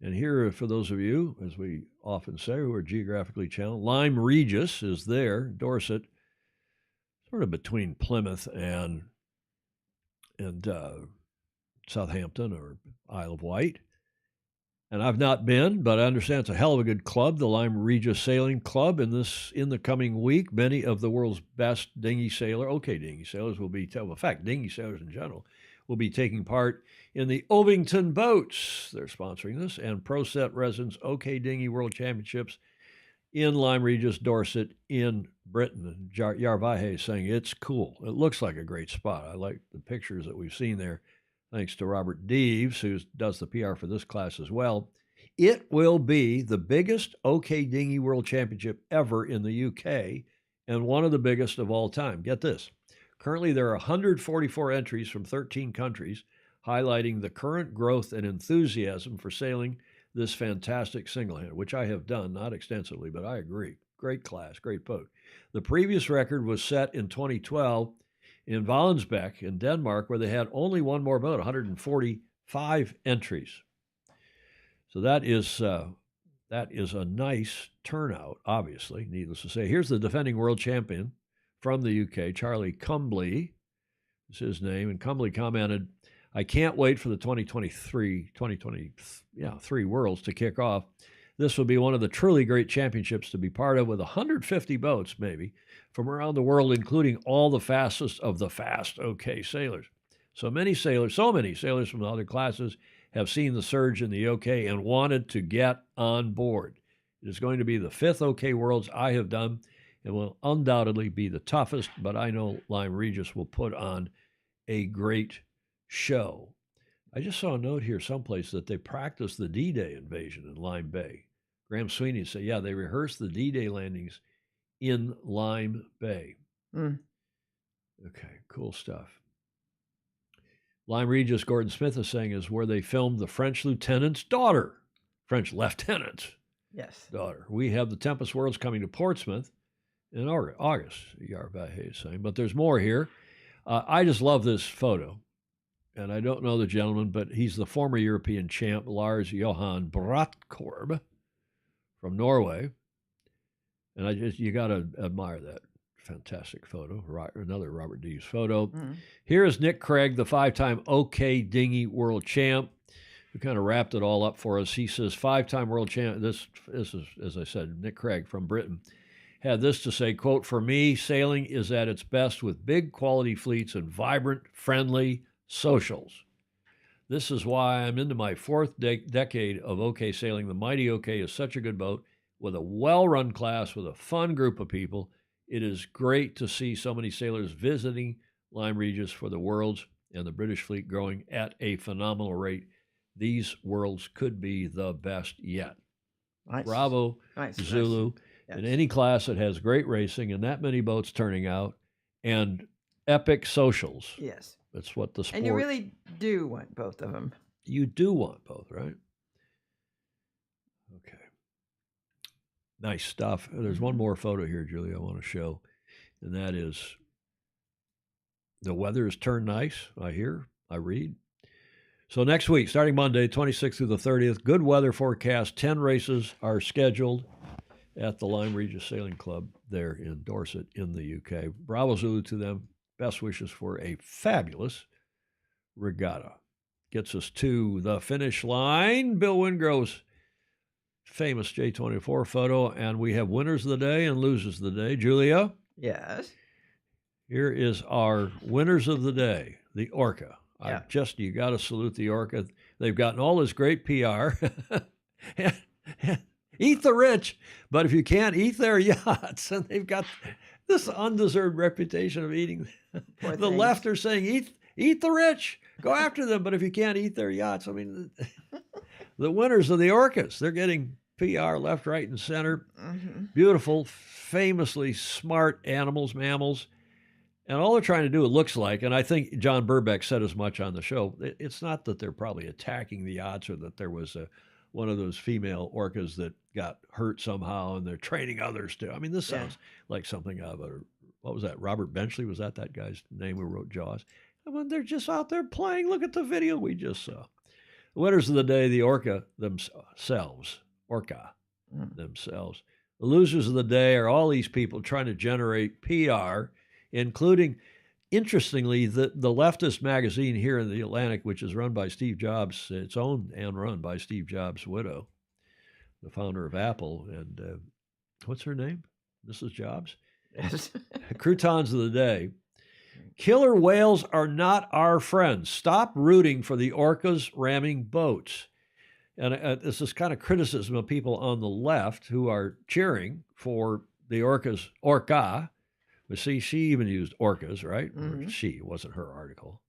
And here, for those of you, as we often say, who are geographically challenged, Lyme Regis is there, Dorset, sort of between Plymouth and Southampton or Isle of Wight. And I've not been, but I understand it's a hell of a good club, the Lyme Regis Sailing Club. In the coming week, many of the world's best dinghy sailors will be, in fact, dinghy sailors in general, will be taking part in the Ovington Boats. They're sponsoring this, and ProSet Residence OK Dinghy World Championships in Lyme Regis, Dorset, in Britain. And Yarvahe is saying it's cool. It looks like a great spot. I like the pictures that we've seen there, thanks to Robert Deves, who does the PR for this class as well. It will be the biggest OK Dinghy World Championship ever in the UK and one of the biggest of all time. Get this. Currently, there are 144 entries from 13 countries, highlighting the current growth and enthusiasm for sailing this fantastic single-handed, which I have done, not extensively, but I agree. Great class, great boat. The previous record was set in 2012 in Vallensbæk in Denmark, where they had only one more boat, 145 entries. So that is a nice turnout, obviously, needless to say. Here's the defending world champion from the UK, Charlie Cumbly is his name. And Cumbly commented, I can't wait for the 2023 Worlds to kick off. This will be one of the truly great championships to be part of, with 150 boats, maybe, from around the world, including all the fastest of the fast OK sailors. So many sailors from other classes have seen the surge in the OK and wanted to get on board. It is going to be the 5th OK Worlds I have done. It will undoubtedly be the toughest, but I know Lyme Regis will put on a great show. I just saw a note here someplace that they practiced the D-Day invasion in Lyme Bay. Graham Sweeney said, yeah, they rehearsed the D-Day landings in Lyme Bay. Okay, cool stuff. Lyme Regis, Gordon Smith is saying, is where they filmed the French lieutenant's daughter. French lieutenant's daughter. We have the Tempest Worlds coming to Portsmouth in August, Yarvahe is saying. But there's more here. I just love this photo. And I don't know the gentleman, but he's the former European champ, Lars Johan Bratkorb from Norway. And you got to admire that fantastic photo. Another Robert Deves photo. Here is Nick Craig, the 5-time OK Dinghy world champ, who kind of wrapped it all up for us. He says, 5-time world champ. This is, as I said, Nick Craig from Britain, had this to say, quote, for me, sailing is at its best with big quality fleets and vibrant, friendly socials. This is why I'm into my 4th decade of OK sailing. The Mighty OK is such a good boat with a well-run class, with a fun group of people. It is great to see so many sailors visiting Lyme Regis for the Worlds and the British fleet growing at a phenomenal rate. These Worlds could be the best yet. Nice. Bravo, Zulu. Nice. Yes. In any class that has great racing and that many boats turning out and epic socials. Yes. That's what the sport... And you really do want both of them. You do want both, right? Okay. Nice stuff. There's one more photo here, Julie, I want to show. And that is, the weather has turned nice, I read. So next week, starting Monday, 26th through the 30th, good weather forecast. 10 races are scheduled at the Lyme Regis Sailing Club there in Dorset in the UK. Bravo Zulu to them. Best wishes for a fabulous regatta. Gets us to the finish line. Bill Wingrove's famous J24 photo, and we have winners of the day and losers of the day. Julia? Yes. Here is our winners of the day, the Orca. Yeah. You got to salute the Orca. They've gotten all this great PR. Eat the rich, but if you can't, eat their yachts. And they've got this undeserved reputation of eating. The left are saying, eat the rich, go after them, but if you can't eat their yachts, I mean, the winners of the Orcas, they're getting PR left, right, and center. Beautiful, famously smart animals, mammals, And all they're trying to do, it looks like, and I think John Burbeck said as much on the show, it's not that they're probably attacking the yachts or that there was one of those female orcas that got hurt somehow and they're training others to. I mean, this sounds like something of a, what was that? Robert Benchley, was that guy's name who wrote Jaws? I mean, they're just out there playing. Look at the video we just saw. The winners of the day, the orca themselves. The losers of the day are all these people trying to generate PR, including, interestingly, the leftist magazine here in the Atlantic, which is run by Steve Jobs, it's owned and run by Steve Jobs' widow, the founder of Apple. And what's her name? Mrs. Jobs? Yes. Croutons of the day. Killer whales are not our friends. Stop rooting for the orcas ramming boats. And this is kind of criticism of people on the left who are cheering for the orca. But see, she even used orcas, right? Mhm. It wasn't her article.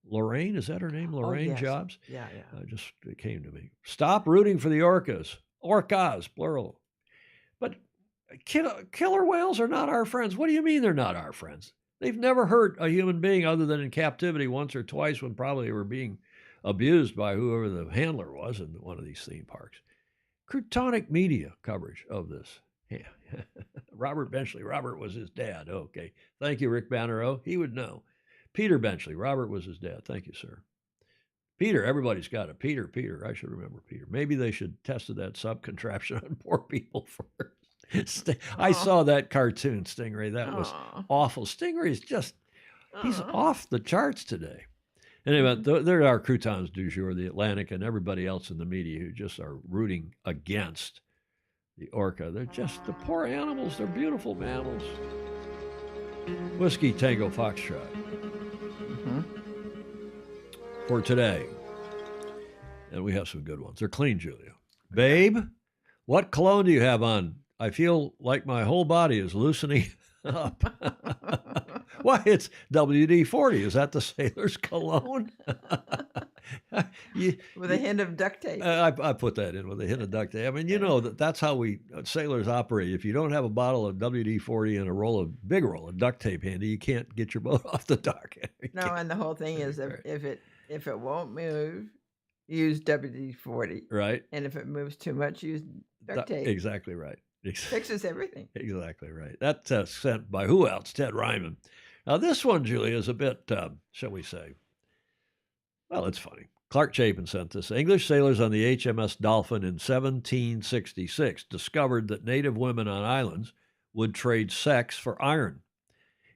Lorraine, is that her name? Lorraine yes. Jobs? Yeah. It came to me. Stop rooting for the orcas. Orcas, plural. But killer whales are not our friends. What do you mean they're not our friends? They've never hurt a human being other than in captivity once or twice when probably they were being abused by whoever the handler was in one of these theme parks. Croutonic media coverage of this. Yeah. Robert Benchley. Robert was his dad. Okay. Thank you, Rick Bannerow. He would know. Peter Benchley. Robert was his dad. Thank you, sir. Peter. Everybody's got it. Peter. I should remember Peter. Maybe they should tested that subcontraction on poor people first. I saw that cartoon, Stingray. That was awful. Stingray's just, he's off the charts today. Anyway, there are croutons du jour, the Atlantic, and everybody else in the media who just are rooting against the orca. They're just the poor animals. They're beautiful mammals. Whiskey Tango Foxtrot. For today. And we have some good ones. They're clean, Julia. Babe, what cologne do you have on? I feel like my whole body is loosening up. Why, it's WD-40. Is that the sailor's cologne? With a hint of duct tape. I put that in with a hint of duct tape. I mean, you know that's how we sailors operate. If you don't have a bottle of WD-40 and a big roll of duct tape handy, you can't get your boat off the dock. No, and the whole thing is if it won't move, use WD-40. Right. And if it moves too much, use duct tape. Exactly right. Fixes everything. Exactly right. That's sent by who else? Ted Ryman. Now, this one, Julia, is a bit, shall we say, well, it's funny. Clark Chapin sent this. English sailors on the HMS Dolphin in 1766 discovered that native women on islands would trade sex for iron,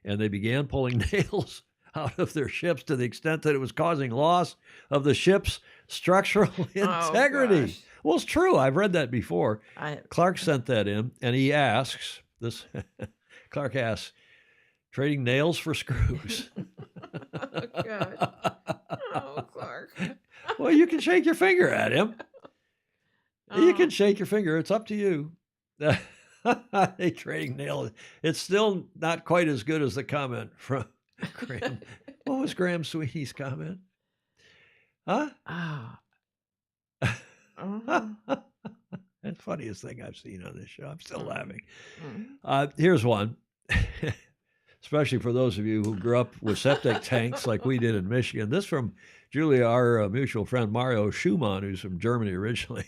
and they began pulling nails out of their ships to the extent that it was causing loss of the ship's structural integrity. Gosh. Well, it's true. I've read that before. Clark sent that in, and he asks, Clark asks, trading nails for screws. Oh, God. Oh, Clark. Well, you can shake your finger at him. You can shake your finger. It's up to you. They trading nails. It's still not quite as good as the comment from Graham. What was Graham Sweeney's comment? Huh? That's the funniest thing I've seen on this show. I'm still laughing. Here's one. Especially for those of you who grew up with septic tanks like we did in Michigan. This from Julia, our mutual friend Mario Schumann, who's from Germany originally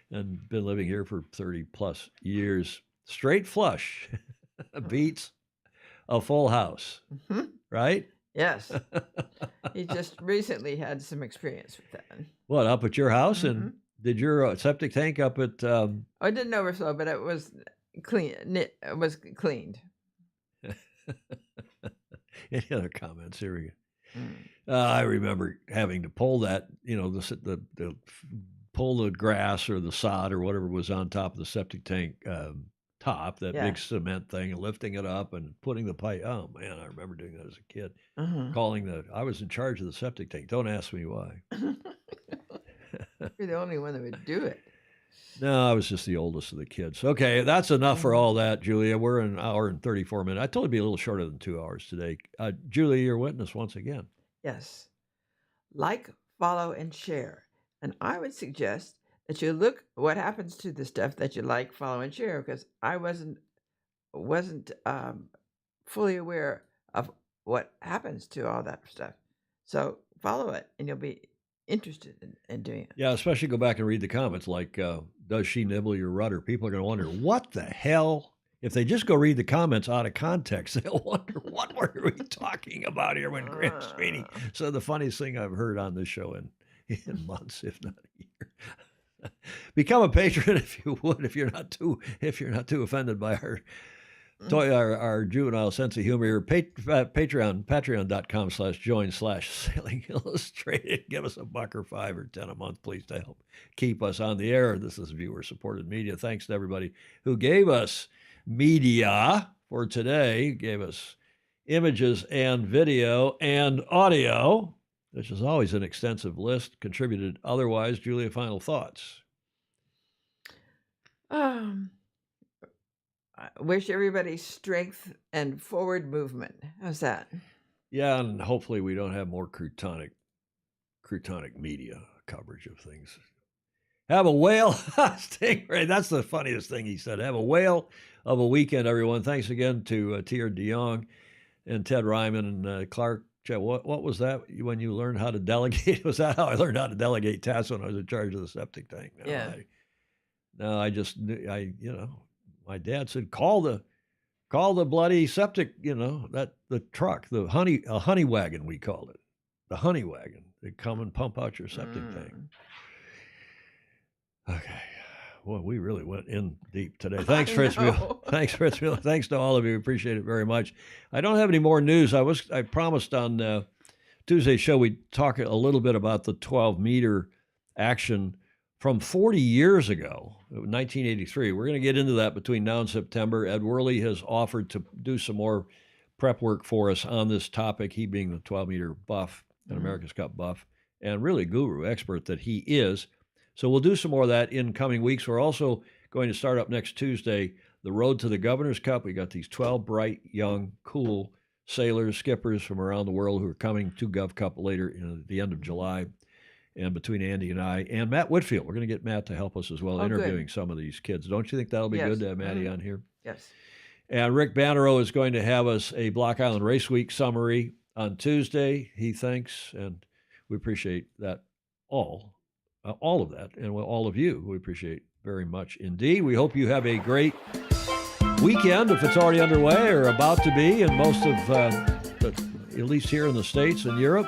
and been living here for 30 plus years. Straight flush beats a full house, right? Yes. He just recently had some experience with that. What, up at your house? And did your septic tank up at... I didn't overflow, but it was clean. It was cleaned. Any other comments? Here we go. I remember having to pull that, the pull the grass or the sod or whatever was on top of the septic tank top, that big cement thing, and lifting it up and putting the pipe. Oh man, I remember doing that as a kid. I was in charge of the septic tank. Don't ask me why. You're the only one that would do it. No, I was just the oldest of the kids. Okay, that's enough for all that, Julia. We're an hour and 34 minutes. I told you it'd be a little shorter than 2 hours today. Julia, your witness once again. Yes. Like, follow, and share. And I would suggest that you look what happens to the stuff that you like, follow, and share, because I wasn't fully aware of what happens to all that stuff. So follow it, and you'll be interested in doing it. Yeah, especially go back and read the comments like, does she nibble your rudder? People are going to wonder, what the hell? If they just go read the comments out of context, they'll wonder, what were we talking about here when Graham Sweeney said the funniest thing I've heard on this show in months, if not a year. Become a patron if you would, if you're not too offended by our juvenile sense of humor here. Patreon.com/join/Sailing Illustrated. Give us $1 or $5 or $10 a month, please, to help keep us on the air. This is viewer-supported media. Thanks to everybody who gave us media for today, gave us images and video and audio, which is always an extensive list, contributed otherwise. Julia, final thoughts? I wish everybody strength and forward movement. How's that? Yeah, and hopefully we don't have more Croutonic media coverage of things. Have a whale stingray. That's the funniest thing he said. Have a whale of a weekend, everyone. Thanks again to Tier DeYoung and Ted Ryman and Clark. What was that when you learned how to delegate? Was that how I learned how to delegate tasks when I was in charge of the septic tank? My dad said, call the bloody septic, the truck, a honey wagon, we called it. The honey wagon. They come and pump out your septic tank. Okay. Well, we really went in deep today. Thanks, Fritzfield. Thanks, Fritzfield. Thanks to all of you. Appreciate it very much. I don't have any more news. I promised on Tuesday's show we'd talk a little bit about the 12-meter action from 40 years ago, 1983. We're going to get into that between now and September. Ed Worley has offered to do some more prep work for us on this topic, he being the 12-meter buff and America's Cup buff, and really guru expert that he is. So we'll do some more of that in coming weeks. We're also going to start up next Tuesday, the Road to the Governor's Cup. We got these 12 bright, young, cool sailors, skippers from around the world who are coming to Gov Cup later at the end of July. And between Andy and I and Matt Whitfield, we're going to get Matt to help us as well, interviewing some of these kids. Don't you think that'll be good to have Matty on here? Yes. And Rick Bannerow is going to have us a Block Island Race Week summary on Tuesday, he thinks, and we appreciate that all of that, and all of you, we appreciate very much indeed. We hope you have a great weekend, if it's already underway or about to be, and most of, at least here in the States and Europe.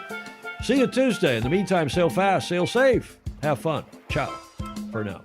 See you Tuesday. In the meantime, sail fast, sail safe, have fun. Ciao for now.